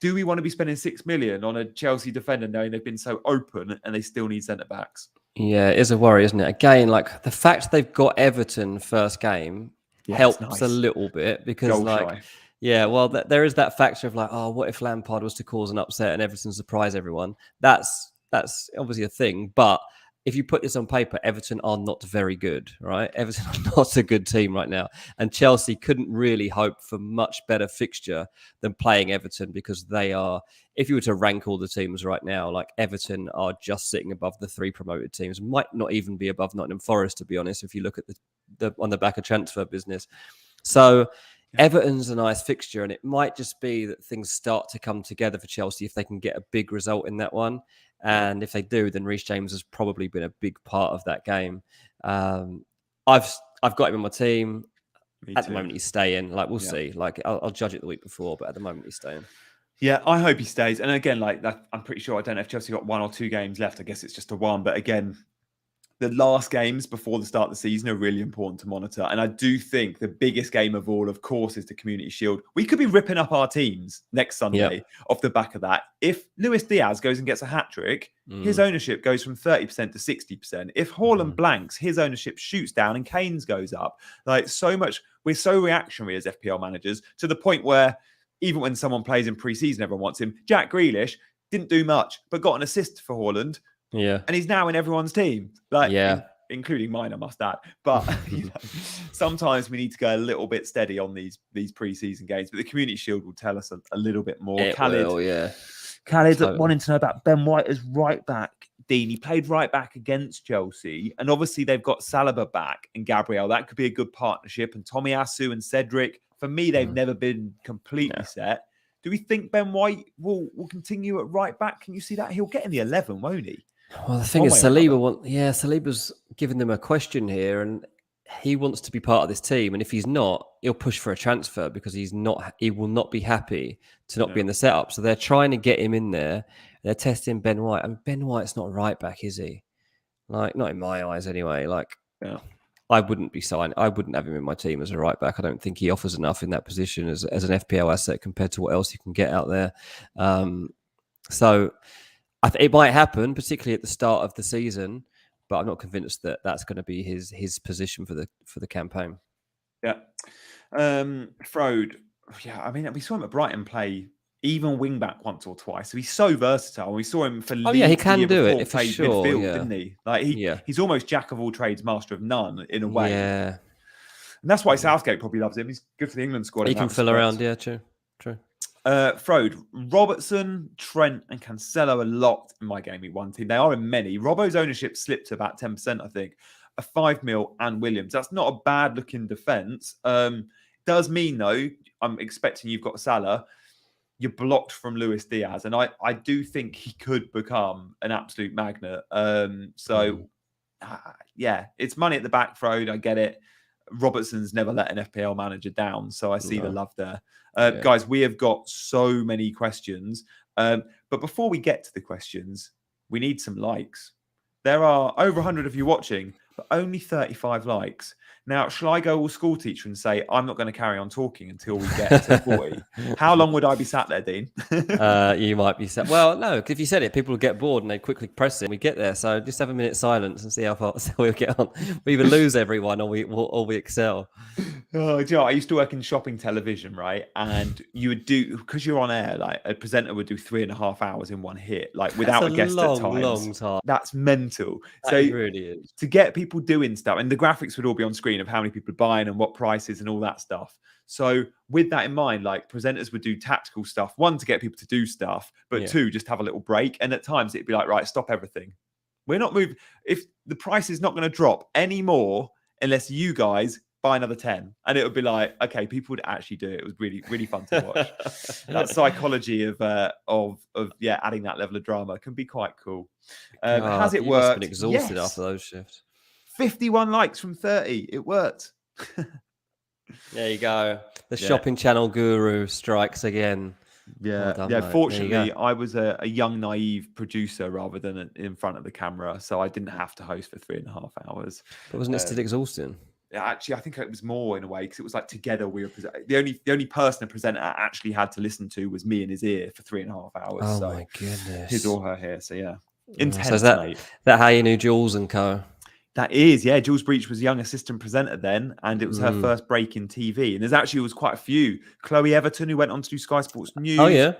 A: Do we want to be spending 6 million on a Chelsea defender knowing they've been so open and they still need centre-backs?
B: Yeah, it is a worry, isn't it? Again, like the fact they've got Everton first game helps a little bit because there is that factor of like, oh, what if Lampard was to cause an upset and Everton surprise everyone? That's obviously a thing, but if you put this on paper, Everton are not very good, right? Everton are not a good team right now. And Chelsea couldn't really hope for much better fixture than playing Everton because they are, if you were to rank all the teams right now, like Everton are just sitting above the 3 promoted teams, might not even be above Nottingham Forest, to be honest, if you look at the on the back of transfer business. So Everton's a nice fixture, and it might just be that things start to come together for Chelsea if they can get a big result in that one. And if they do, then Reece James has probably been a big part of that game. I've got him in my team. At the moment, he's staying. Like we'll see. Like I'll judge it the week before, but at the moment, he's staying.
A: Yeah, I hope he stays. And again, like that, I'm pretty sure. I don't know if Chelsea got 1 or 2 games left. I guess it's just a 1. But again, the last games before the start of the season are really important to monitor. And I do think the biggest game of all, of course, is the Community Shield. We could be ripping up our teams next Sunday off the back of that. If Luis Diaz goes and gets a hat-trick, his ownership goes from 30% to 60%. If Haaland blanks, his ownership shoots down and Kane's goes up. Like so much, we're so reactionary as FPL managers to the point where even when someone plays in pre-season, everyone wants him. Jack Grealish didn't do much, but got an assist for Haaland.
B: Yeah.
A: And he's now in everyone's team. Including mine, I must add. But sometimes we need to go a little bit steady on these pre-season games. But the Community Shield will tell us a little bit more. Khaled wanting to know about Ben White as right back. Dean, he played right back against Chelsea. And obviously they've got Saliba back and Gabriel. That could be a good partnership. And Tomiyasu and Cedric. For me, they've never been completely set. Do we think Ben White will continue at right back? Can you see that? He'll get in the 11, won't he?
B: Well, the thing is, Saliba's giving them a question here, and he wants to be part of this team. And if he's not, he'll push for a transfer because he will not be happy to not be in the setup. So they're trying to get him in there. They're testing Ben White. And Ben White's not a right back, is he? Like, not in my eyes anyway. Like, I wouldn't have him in my team as a right back. I don't think he offers enough in that position as an FPL asset compared to what else you can get out there. So it might happen, particularly at the start of the season, but I'm not convinced that that's going to be his position for the campaign.
A: Yeah, Frode. Yeah, I mean, we saw him at Brighton play even wing back once or twice. So he's so versatile. We saw him for Leeds.
B: He can do it for sure.
A: Midfield, didn't he? Like he's almost jack of all trades, master of none in a way.
B: Yeah,
A: and that's why Southgate probably loves him. He's good for the England squad.
B: He can fill around. Yeah, true.
A: Frode, Robertson, Trent, and Cancelo are locked in my game week 1 team. They are in many. Robbo's ownership slipped to about 10%, I think. A 5 mil and Williams. That's not a bad looking defense. does mean, though, I'm expecting you've got Salah. You're blocked from Luis Diaz. And I do think he could become an absolute magnet. Yeah, it's money at the back road. I get it. Robertson's never let an FPL manager down. So I see the love there. Guys, we have got so many questions. But before we get to the questions, we need some likes. There are over 100 of you watching, but only 35 likes. Now, shall I go all school teacher and say, I'm not going to carry on talking until we get to 40? How long would I be sat there, Dean?
B: You might be sat. Well, no, if you said it, people would get bored and they quickly press it. And we get there. So just have a minute silence and see how far we'll get on. We either lose everyone or we excel.
A: Oh, Joe, I used to work in shopping television, right? And you would do, because you're on air, like a presenter would do 3.5 hours in one hit, like without a guest at times.
B: Long time.
A: That's mental.
B: That
A: so
B: really is.
A: To get people doing stuff, and the graphics would all be on screen of how many people are buying and what prices and all that stuff. So with that in mind, like presenters would do tactical stuff, one, to get people to do stuff, but two, just have a little break. And at times it'd be like, right, stop everything. We're not moving. If the price is not going to drop anymore unless you guys buy another 10, and it would be like, okay, people would actually do it. It was really, really fun to watch. That psychology of adding that level of drama can be quite cool. Has it worked?
B: Must have been exhausted after those shifts.
A: 51 likes from 30. It worked.
B: There you go. The shopping channel guru strikes again.
A: Yeah,
B: done,
A: yeah.
B: mate.
A: Fortunately, I was a young, naive producer rather than in front of the camera, so I didn't have to host for 3.5 hours.
B: But wasn't it still exhausting?
A: Actually, I think it was more in a way because it was like together we were the only person a presenter actually had to listen to was me in his ear for 3.5 hours.
B: Oh
A: so
B: my goodness,
A: his or her here. So yeah, intense.
B: So is that how you knew Jules and co?
A: That is, yeah. Jules Breach was a young assistant presenter then, and it was her first break in TV. And was quite a few. Chloe Everton, who went on to do Sky Sports News.
B: Oh yeah.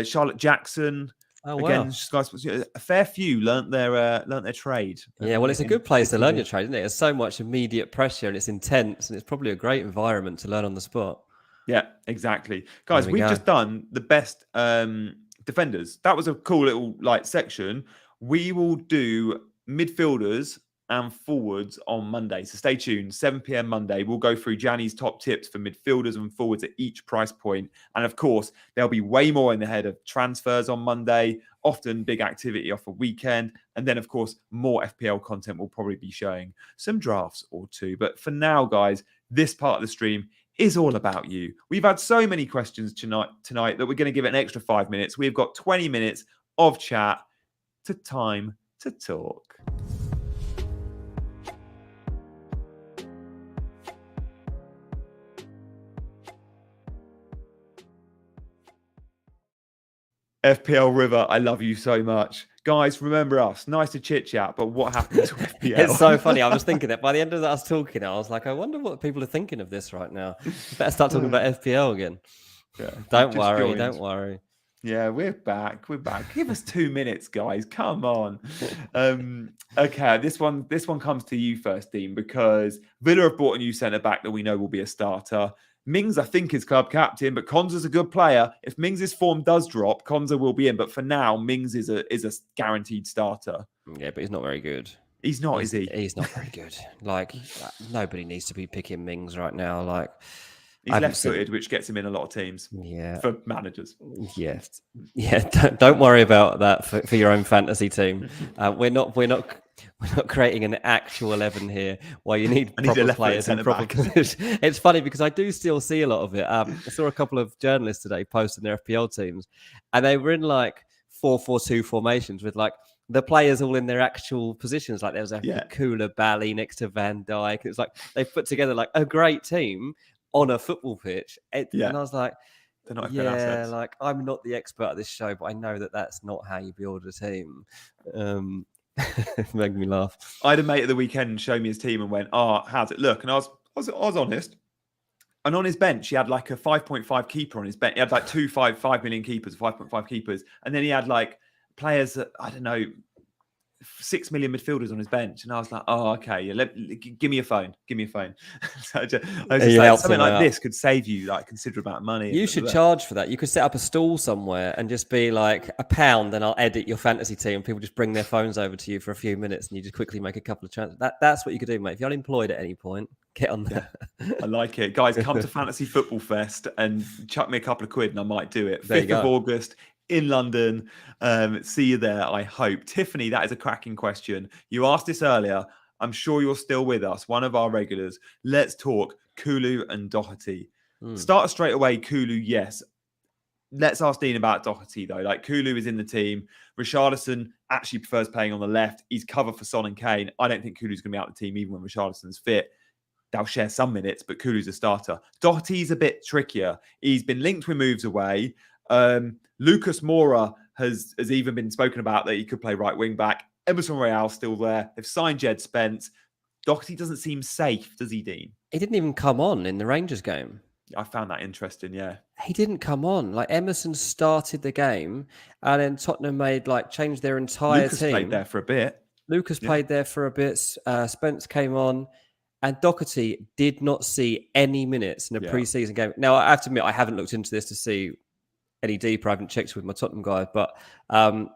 A: Charlotte Jackson.
B: Oh,
A: again,
B: wow.
A: Sky Sports. A fair few learnt their trade.
B: Yeah, well, it's a good place to learn your trade, isn't it? There's so much immediate pressure, and it's intense, and it's probably a great environment to learn on the spot.
A: Yeah, exactly, guys. We've just done the best defenders. That was a cool little section. We will do midfielders and forwards on Monday. So stay tuned. 7 p.m. Monday. We'll go through Gianni's top tips for midfielders and forwards at each price point. And of course, there'll be way more in the head of transfers on Monday, often big activity off a weekend. And then, of course, more FPL content will probably be showing some drafts or two. But for now, guys, this part of the stream is all about you. We've had so many questions tonight that we're going to give it an extra 5 minutes. We've got 20 minutes of chat to time to talk. FPL River, I love you so much. Guys, remember us. Nice to chit chat, but what happened to FPL?
B: It's so funny. I was thinking that by the end of us talking, I was like, I wonder what people are thinking of this right now. Better start talking about FPL again.
A: Yeah,
B: don't worry.
A: Yeah, we're back. Give us 2 minutes, guys. Come on. Okay, this one comes to you first, Dean, because Villa have bought a new centre-back that we know will be a starter. Mings, I think, is club captain, but Konza's a good player. If Mings' form does drop, Konza will be in. But for now, Mings is a guaranteed starter.
B: Yeah, but he's not very good.
A: He's not, is he?
B: He's not very good. Nobody needs to be picking Mings right now.
A: He's left-footed, which gets him in a lot of teams.
B: Yeah,
A: for managers.
B: Yes, yeah. Don't worry about that for your own fantasy team. We're not creating an actual 11 here. While you need proper players in proper position. It's funny because I do still see a lot of it. I saw a couple of journalists today posting their FPL teams, and they were in 4-4-2 formations with the players all in their actual positions. There was a Koulibaly next to Van Dijk. It's they put together a great team on a football pitch. And I was like,
A: they're not assets.
B: I'm not the expert at this show, but I know that that's not how you build a team. It made me laugh.
A: I had a mate at the weekend show me his team and went, how's it look? And I was honest. And on his bench, he had a 5.5 keeper on his bench. He had 5 million keepers, 5.5 keepers. And then he had players that, I don't know, 6 million midfielders on his bench, and I was like, oh, okay, yeah, give me a phone, So I was
B: And
A: just
B: you
A: like,
B: helped
A: something
B: him
A: like
B: out.
A: this could save you like a considerable amount of money.
B: You
A: And
B: should charge for that. You could set up a stall somewhere and just be like £1, and I'll edit your fantasy team. People just bring their phones over to you for a few minutes, and you just quickly make a couple of transfers. That's what you could do, mate. If you're unemployed at any point, get on there.
A: I like it. Guys, come to Fantasy Football Fest and chuck me a couple of quid and I might do it.
B: There you
A: 5th of
B: go.
A: August in London. See you there, I hope. Tiffany, that is a cracking question. You asked this earlier. I'm sure you're still with us, one of our regulars. Let's talk Kulu and Doherty. Start straight away, Kulu, yes. Let's ask Dean about Doherty, though. Like, Kulu is in the team. Richarlison actually prefers playing on the left. He's cover for Son and Kane. I don't think Kulu's going to be out of the team even when Richarlison's fit. They'll share some minutes, but Kulu's a starter. Doherty's a bit trickier. He's been linked with moves away. Lucas Moura has even been spoken about that he could play right wing back. Emerson Royale's still there. They've signed Jed Spence. Doherty doesn't seem safe, does he, Dean?
B: He didn't even come on in the Rangers game.
A: I found that interesting, yeah.
B: He didn't come on. Like, Emerson started the game, and then Tottenham changed their entire
A: Lucas
B: team.
A: played there for a bit.
B: Lucas played there for a bit. Spence came on. And Doherty did not see any minutes in a pre-season game. Now, I have to admit, I haven't looked into this to see any deeper. I haven't checked with my Tottenham guy. But on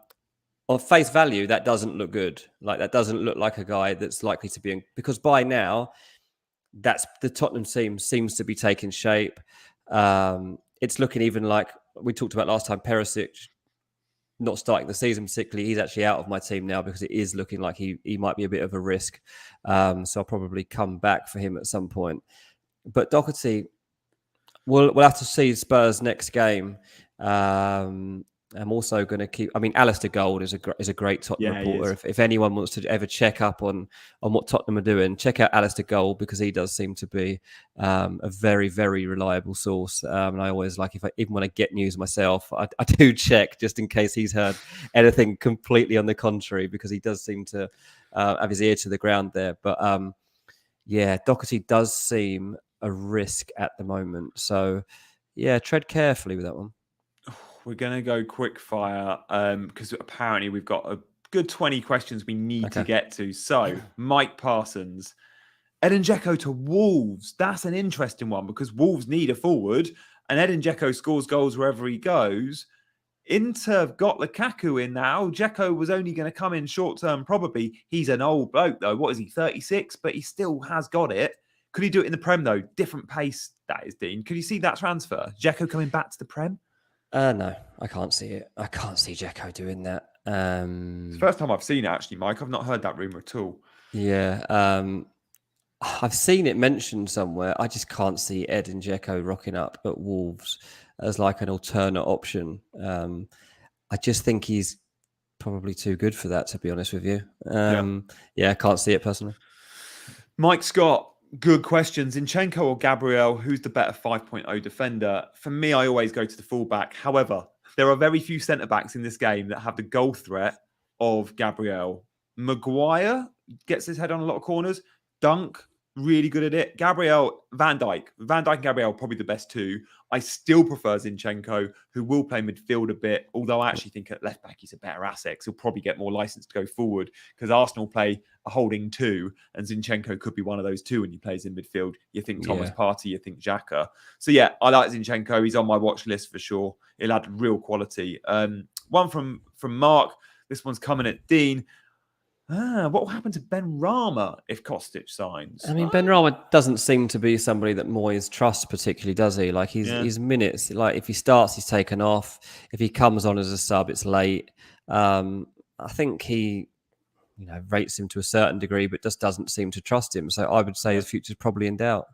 B: face value, that doesn't look good. Like, that doesn't look like a guy that's likely to be in. Because by now, that's the Tottenham team seems to be taking shape. It's looking even like we talked about last time, Perisic not starting the season particularly. He's actually out of my team now because it is looking like he might be a bit of a risk. So I'll probably come back for him at some point. But Doherty, we'll have to see Spurs next game. I'm also going to keep. I mean, Alistair Gold is a great Tottenham reporter. If anyone wants to ever check up on what Tottenham are doing, check out Alistair Gold, because he does seem to be a very, very reliable source. And I always like, even when I get news myself, I do check just in case he's heard anything completely on the contrary, because he does seem to have his ear to the ground there. But Doherty does seem a risk at the moment. So tread carefully with that one.
A: We're going to go quick fire because apparently we've got a good 20 questions we need to get to. So, Mike Parsons, Edin Dzeko to Wolves. That's an interesting one because Wolves need a forward and Edin Dzeko scores goals wherever he goes. Inter have got Lukaku in now. Dzeko was only going to come in short term, probably. He's an old bloke, though. What is he, 36? But he still has got it. Could he do it in the Prem, though? Different pace, that is, Dean. Could you see that transfer? Dzeko coming back to the Prem?
B: No, I can't see it. I can't see Dzeko doing that.
A: It's the first time I've seen it, actually, Mike. I've not heard that rumour at all.
B: Yeah. I've seen it mentioned somewhere. I just can't see Edin Dzeko rocking up at Wolves as like an alternate option. I just think he's probably too good for that, to be honest with you. I can't see it personally.
A: Mike Scott, good question. Zinchenko or Gabriel, who's the better 5.0 defender? For me, I always go to the fullback. However, there are very few centre-backs in this game that have the goal threat of Gabriel. Maguire gets his head on a lot of corners. Dunk, really good at it. Gabriel, Van Dijk and Gabriel, probably the best two. I still prefer Zinchenko, who will play midfield a bit, although I actually think at left back he's a better asset because he'll probably get more license to go forward because Arsenal play a holding two and Zinchenko could be one of those two when he plays in midfield. You think Thomas Partey, you think Xhaka. So I like Zinchenko. He's on my watch list for sure. He'll add real quality. One from Mark. This one's coming at Dean. What will happen to Ben Rama if Kostic signs?
B: I mean, Ben Rama doesn't seem to be somebody that Moyes trusts particularly, does he? Like his minutes, like if he starts, he's taken off. If he comes on as a sub, it's late. I think he, rates him to a certain degree, but just doesn't seem to trust him. So I would say his future's probably in doubt.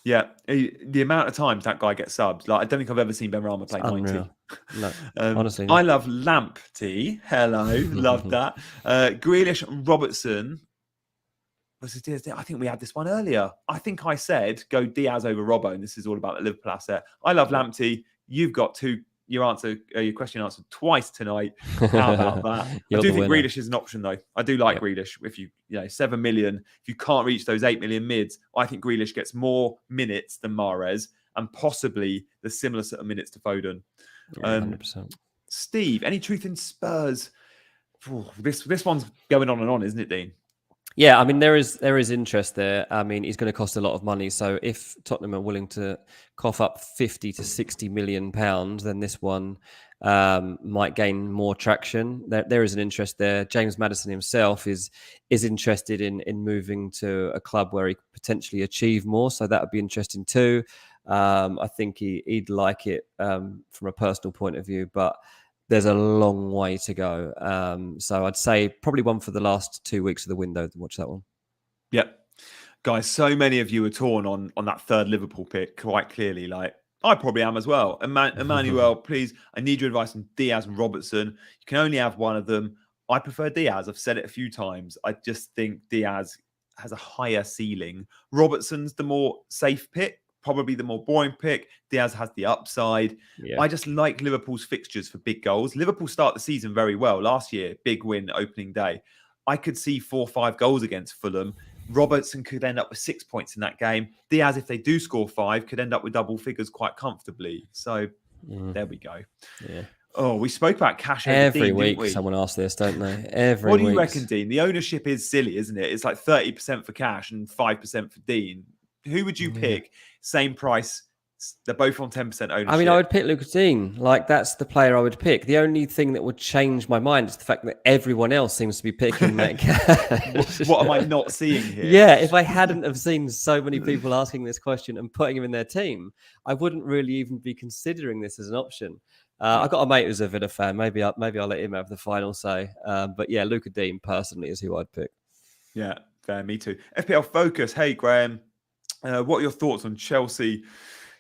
A: Yeah, the amount of times that guy gets subs, like I don't think I've ever seen Ben Rama play 90.
B: No, honestly. No.
A: I love Lamptey. Hello, love that. Grealish and Robertson. I think we had this one earlier. I think I said go Diaz over Robbo, and this is all about the Liverpool asset. I love Lamptey. You've got your question answered twice tonight. How about that? I do think Grealish is an option, though. I do like Grealish. If you 7 million, if you can't reach those 8 million mids, I think Grealish gets more minutes than Mahrez and possibly the similar sort of minutes to Foden.
B: 100%.
A: Steve, any truth in Spurs This one's going on and on, isn't it, Dean?
B: Yeah, I mean there is interest there. I mean, he's going to cost a lot of money. So if Tottenham are willing to cough up 50 to 60 million pounds, then this one might gain more traction. There is an interest there. James Maddison himself is interested in moving to a club where he could potentially achieve more. So that would be interesting too. I think he'd like it from a personal point of view, but there's a long way to go. So I'd say probably one for the last 2 weeks of the window. Watch that one.
A: Yep. Guys, so many of you are torn on that third Liverpool pick quite clearly. Like, I probably am as well. Emmanuel, please, I need your advice on Diaz and Robertson. You can only have one of them. I prefer Diaz. I've said it a few times. I just think Diaz has a higher ceiling. Robertson's the more safe pick, probably the more boring pick. Diaz has the upside.
B: Yeah.
A: I just like Liverpool's fixtures for big goals. Liverpool start the season very well. Last year, big win opening day. I could see 4 or 5 goals against Fulham. Robertson could end up with 6 points in that game. Diaz, if they do score 5, could end up with double figures quite comfortably. So there we go.
B: Yeah.
A: Oh, we spoke about cash over
B: Every
A: Dean,
B: week
A: didn't we?
B: someone asks this, don't they? Every
A: What do you
B: week.
A: reckon, Dean? The ownership is silly, isn't it? It's like 30% for cash and 5% for Dean. Who would you pick? Same price. They're both on 10% ownership.
B: I mean, I would pick Lucas Dean. Like, that's the player I would pick. The only thing that would change my mind is the fact that everyone else seems to be picking that cash.
A: What am I not seeing here?
B: Yeah, if I hadn't have seen so many people asking this question and putting him in their team, I wouldn't really even be considering this as an option. I've got a mate who's a Villa fan. Maybe I'll let him have the final say. But yeah, Lucas Dean personally is who I'd pick.
A: Yeah, fair. Me too. FPL Focus. Hey, Graham. What are your thoughts on Chelsea?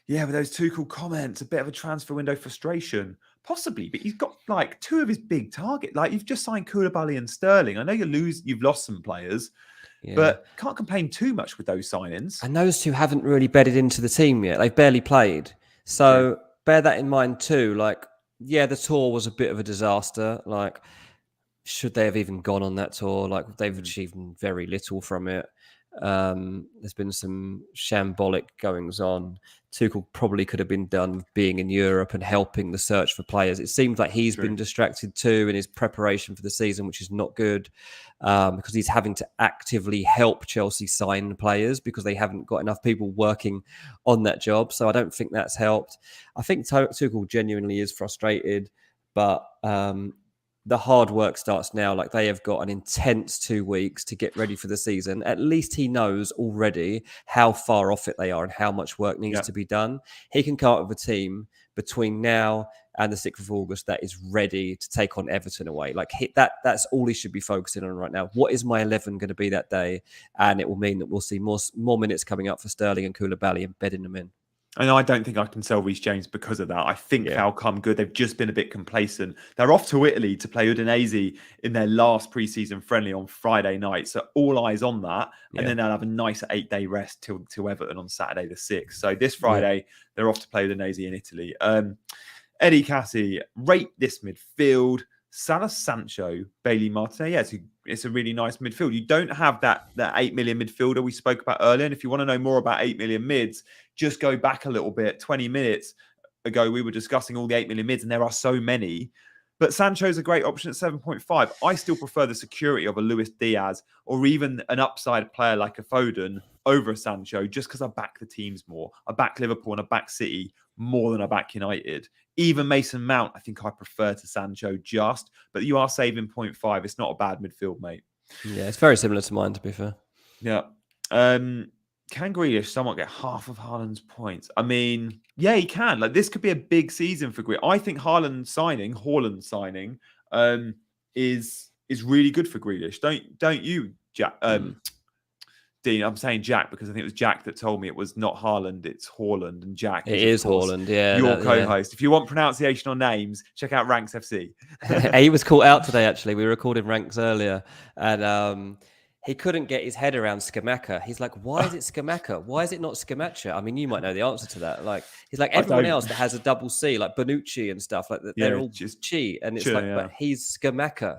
A: Yeah, with those Tuchel comments, a bit of a transfer window frustration. Possibly, but he's got like 2 of his big targets. Like, you've just signed Koulibaly and Sterling. I know you've lost some players, but can't complain too much with those signings.
B: And those 2 haven't really bedded into the team yet. They've barely played. So bear that in mind too. Like, yeah, the tour was a bit of a disaster. Like, should they have even gone on that tour? Like, they've achieved very little from it. There's been some shambolic goings on. Tuchel probably could have been done being in Europe and helping the search for players. It seems like he's been distracted too in his preparation for the season, which is not good, because he's having to actively help Chelsea sign players because they haven't got enough people working on that job. So I don't think that's helped. I think Tuchel genuinely is frustrated, but the hard work starts now. Like, they have got an intense 2 weeks to get ready for the season. At least he knows already how far off it they are and how much work needs to be done. He can come up with a team between now and the 6th of August that is ready to take on Everton away. Like, that's all he should be focusing on right now. What is my 11 going to be that day? And it will mean that we'll see more minutes coming up for Sterling and Koulibaly and bedding them in.
A: And I don't think I can sell Reece James because of that. I think they'll come good. They've just been a bit complacent. They're off to Italy to play Udinese in their last pre-season friendly on Friday night. So all eyes on that. And then they'll have a nice 8-day rest till Everton on Saturday the 6th. So this Friday, they're off to play Udinese in Italy. Eddie Cassie, rate this midfield. Salah, Sancho, Bailey, Martinez. Yeah, it's a really nice midfield. You don't have that 8 million midfielder we spoke about earlier. And if you want to know more about 8 million mids, just go back a little bit. 20 minutes ago, we were discussing all the 8 million mids, and there are so many. But Sancho's a great option at 7.5. I still prefer the security of a Luis Diaz or even an upside player like a Foden over a Sancho, just because I back the teams more. I back Liverpool and I back City more than I back United. Even Mason Mount, I think I prefer to Sancho just. But you are saving 0.5. It's not a bad midfield, mate.
B: Yeah, it's very similar to mine, to be fair.
A: Yeah. Can Grealish somewhat get half of Haaland's points? I mean, yeah, he can. Like, this could be a big season for Grealish. I think Haaland signing is really good for Grealish. Don't you, Jack? Dean, I'm saying Jack because I think it was Jack that told me it was not Haaland, it's Haaland, and Jack.
B: It is Haaland, yeah.
A: Your co-host. If you want pronunciation on names, check out Ranks FC.
B: He was caught out today, actually. We were recording Ranks earlier, and he couldn't get his head around Scamacca. He's like, why is it Scamacca? Why is it not Scamacca? I mean, you might know the answer to that. Like, he's like, everyone else that has a double C, like Bonucci and stuff, like that, they're all just Chi, and it's but he's Scamacca.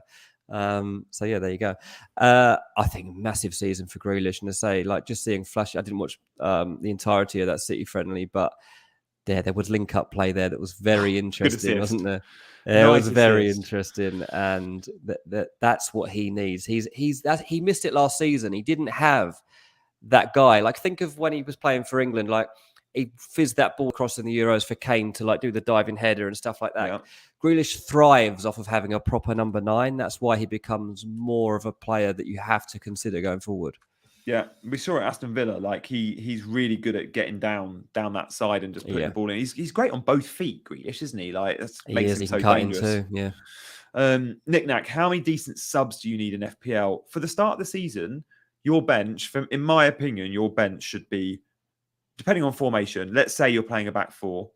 B: So yeah, there you go. I think massive season for Grealish, and I say, like, just seeing flash. I didn't watch the entirety of that City friendly, but there was link up play there that was very
A: Good
B: interesting,
A: assist.
B: wasn't there? It was
A: Nice
B: very
A: assist.
B: interesting, and that's what he needs. He missed it last season. He didn't have that guy. Like, think of when he was playing for England. Like, he fizzed that ball across in the Euros for Kane to like do the diving header and stuff like that.
A: Yeah.
B: Grealish thrives off of having a proper number 9. That's why he becomes more of a player that you have to consider going forward.
A: Yeah, we saw it at Aston Villa. Like he's really good at getting down that side and just putting the ball in. He's great on both feet, Grealish, isn't he? Like that makes him
B: He
A: so
B: can cut
A: dangerous.
B: in too, yeah.
A: Nick Nack, how many decent subs do you need in FPL for the start of the season? Your bench, in my opinion, your bench should be, depending on formation. Let's say you're playing a back 4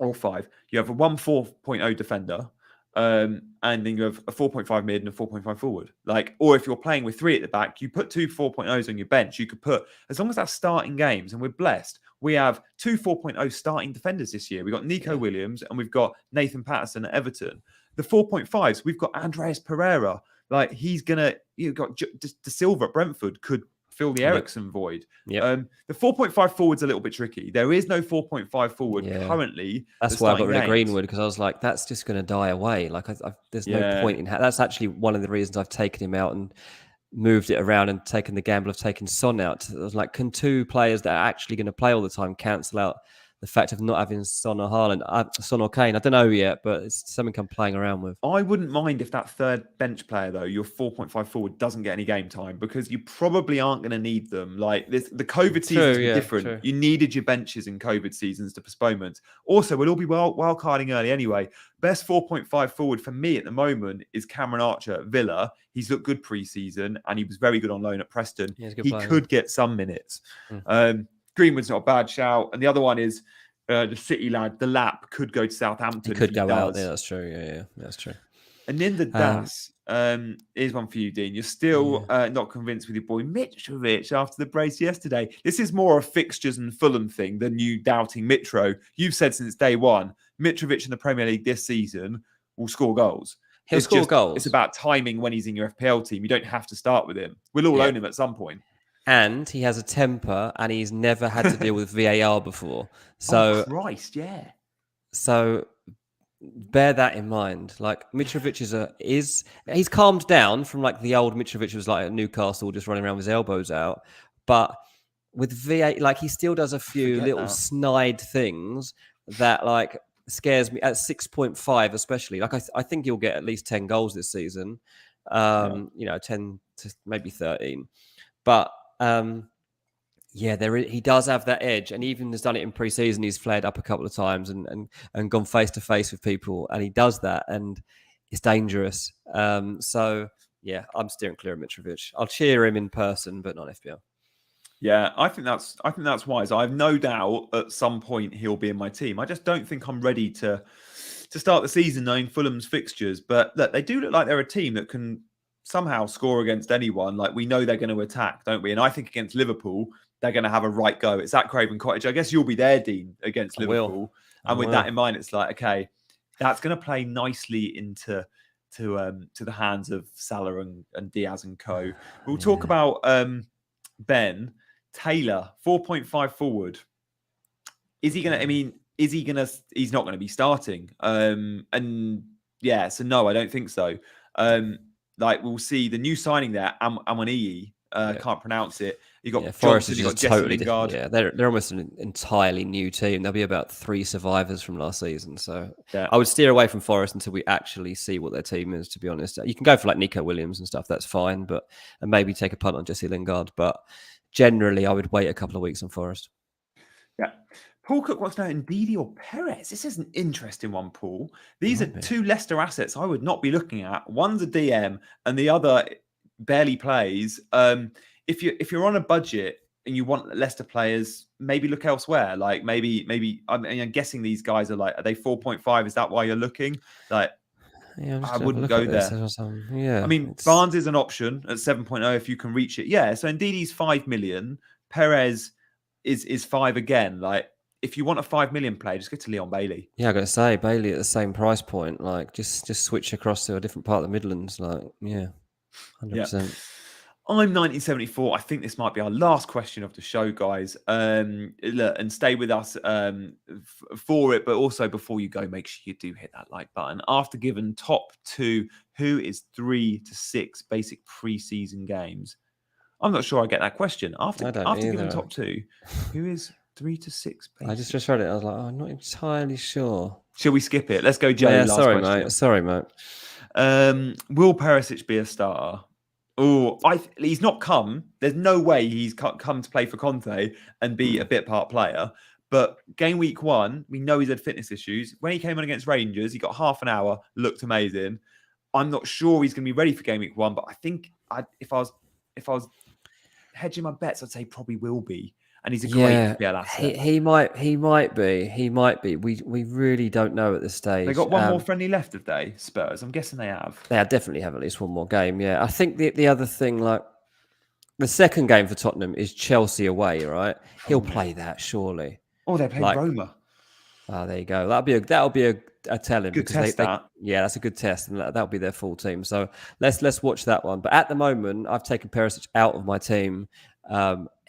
A: or 5. You have a 1-4.0 defender. And then you have a 4.5 mid and a 4.5 forward. Like, or if you're playing with 3 at the back, you put 2 4.0s on your bench. You could put, as long as that's starting games, and we're blessed, we have 2 4.0 starting defenders this year. We've got Nico Williams and we've got Nathan Patterson at Everton. The 4.5s, we've got Andreas Pereira. Like, you've got De Silva at Brentford could fill the Ericsson void. The 4.5 forward's a little bit tricky. There is no 4.5 forward currently.
B: That's why I got rid of Greenwood, because I was like, that's just going to die away. Like, there's no point in that's actually one of the reasons I've taken him out and moved it around and taken the gamble of taking Son out. I was like, can 2 players that are actually going to play all the time cancel out the fact of not having Son or Haaland, Son or Kane? I don't know yet, but it's something I'm playing around with.
A: I wouldn't mind if that third bench player, though, your 4.5 forward, doesn't get any game time, because you probably aren't going to need them. Like this, the COVID seasons were different. True. You needed your benches in COVID seasons to postponements. Also, we'll all be wild carding early anyway. Best 4.5 forward for me at the moment is Cameron Archer at Villa. He's looked good pre-season and he was very good on loan at Preston. He could get some minutes. Greenwood's not a bad shout. And the other one is the City lad, the Lap, could go to Southampton.
B: He could go out there. That's true. Yeah, that's true.
A: And then the Das, here's one for you, Dean. You're still not convinced with your boy Mitrovic after the brace yesterday. This is more a fixtures and Fulham thing than you doubting Mitro. You've said since day one, Mitrovic in the Premier League this season will score goals.
B: He'll score goals.
A: It's about timing when he's in your FPL team. You don't have to start with him. We'll all own him at some point.
B: And he has a temper, and he's never had to deal with VAR before. So,
A: Christ, yeah.
B: So bear that in mind. Like, Mitrovic he's calmed down from like the old Mitrovic who was like at Newcastle, just running around with his elbows out. But with VAR, like, he still does a few little snide things that like scares me at 6.5, especially. Like, I think he'll get at least 10 goals this season. 10 to maybe 13. But he does have that edge, and even has done it in pre-season. He's flared up a couple of times and gone face to face with people, and he does that, and it's dangerous. I'm steering clear of Mitrovic. I'll cheer him in person, but not FPL.
A: Yeah, I think that's wise. I have no doubt at some point he'll be in my team. I just don't think I'm ready to start the season knowing Fulham's fixtures. But look, they do look like they're a team that can somehow score against anyone. Like, we know they're going to attack, don't we? And I think against Liverpool, they're going to have a right go. It's at Craven Cottage. I guess you'll be there, Dean, against Liverpool. And with that in mind, it's like, okay, that's going to play nicely into the hands of Salah and Diaz and co. We'll talk about Ben Taylor, 4.5 forward. Is he going to? I mean, is he going to? He's not going to be starting. So no, I don't think so. We'll see the new signing there, Amoniyi. Can't pronounce it. You got
B: Forest
A: Johnson,
B: is
A: you got
B: totally
A: different.
B: Yeah, they're almost an entirely new team. There'll be about 3 survivors from last season. So I would steer away from Forest until we actually see what their team is, to be honest. You can go for like Nico Williams and stuff, that's fine, and maybe take a punt on Jesse Lingard. But generally, I would wait a couple of weeks on Forest.
A: Yeah. Paul Cook wants to know Ndidi or Perez. This is an interesting one, Paul. These are 2 Leicester assets I would not be looking at. One's a DM and the other barely plays. If you're on a budget and you want Leicester players, maybe look elsewhere. Like maybe I'm guessing these guys are they 4.5? Is that why you're looking? Like, I wouldn't go there. I mean, Barnes is an option at 7.0 if you can reach it. Yeah. So Ndidi's 5 million. Perez is 5 again. Like, if you want a 5 million play, just go to Leon Bailey.
B: Yeah, I got to say, Bailey at the same price point. Like, just switch across to a different part of the Midlands. Like, 100%.
A: I'm 1974. I think this might be our last question of the show, guys. Look, and stay with us for it. But also, before you go, make sure you do hit that like button. After given top 2, who is 3 to 6 basic preseason games? I'm not sure I get that question. After given top 2, who is 3 to 6 basic?
B: I just read it. I was like, I'm not entirely sure.
A: Shall we skip it? Let's go, Jay.
B: Yeah,
A: last
B: sorry,
A: question.
B: mate. Sorry, mate.
A: Will Perisic be a starter? Oh, he's not come. There's no way he's come to play for Conte and be a bit part player. But game week 1, we know he's had fitness issues. When he came on against Rangers, he got half an hour, looked amazing. I'm not sure he's going to be ready for game week 1, but I think if I was hedging my bets, I'd say probably will be. And he's a great FPL asset.
B: He might be. We really don't know at this stage.
A: They got one more friendly left, have they? Spurs. I'm guessing they have.
B: They definitely have at least one more game. Yeah, I think the other thing, like the second game for Tottenham is Chelsea away, right? He'll play that surely.
A: Oh, they're playing Roma.
B: Oh, there you go. That'll be a telling.
A: Good test.
B: Yeah, that's a good test, and that'll be their full team. So let's watch that one. But at the moment, I've taken Perisic out of my team.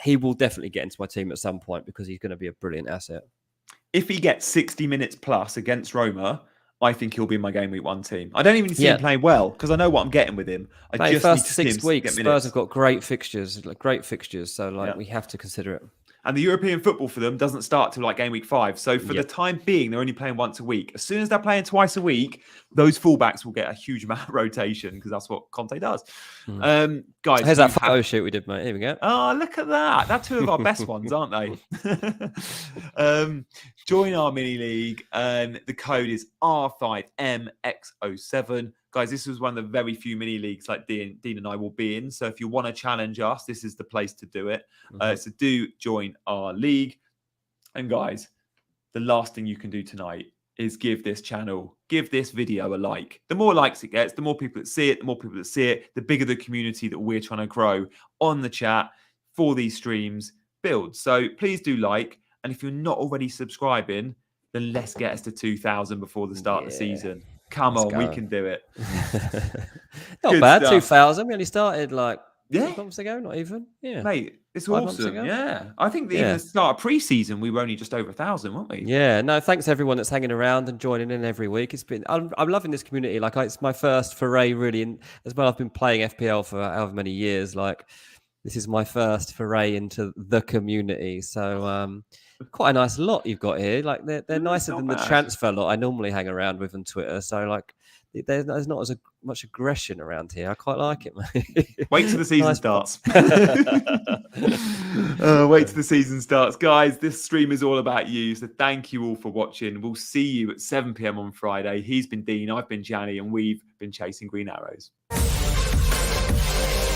B: He will definitely get into my team at some point because he's going to be a brilliant asset.
A: If he gets 60 minutes plus against Roma, I think he'll be in my game week 1 team. I don't even see him playing well because I know what I'm getting with him.
B: First 6 weeks, Spurs have got great fixtures. So we have to consider it.
A: And the European football for them doesn't start till like game week 5. So for the time being, they're only playing once a week. As soon as they're playing twice a week, those fullbacks will get a huge amount of rotation because that's what Conte does. Guys,
B: here's that photo shoot we did, mate. Here we go.
A: Oh, look at that. That's 2 of our best ones, aren't they? Join our mini league. The code is R5MX07. Guys, this was one of the very few mini leagues like Dean and I will be in. So if you want to challenge us, this is the place to do it. So do join our league. And guys, the last thing you can do tonight is give this video a like. The more likes it gets, the more people that see it, the bigger the community that we're trying to grow on the chat for these streams builds. So please do like. And if you're not already subscribing, then let's get us to 2,000 before the start of the season. Come on, we can do it.
B: Not bad, 2,000. We only started like 6 months ago, not even. Yeah,
A: mate, it's awesome. Yeah, I think even the start of pre-season, we were only just over 1,000, weren't we?
B: Yeah, no, thanks everyone that's hanging around and joining in every week. I'm loving this community. Like, it's my first foray, really, and as well, I've been playing FPL for however many years. Like, this is my first foray into the community. So, quite a nice lot you've got here. Like, they're nicer than the transfer lot I normally hang around with on Twitter. So, like, there's not as much aggression around here. I quite like it, mate.
A: Wait till the season starts. Wait till the season starts. Guys, this stream is all about you. So thank you all for watching. We'll see you at 7 p.m. on Friday. He's been Dean, I've been Gianni, and we've been chasing green arrows.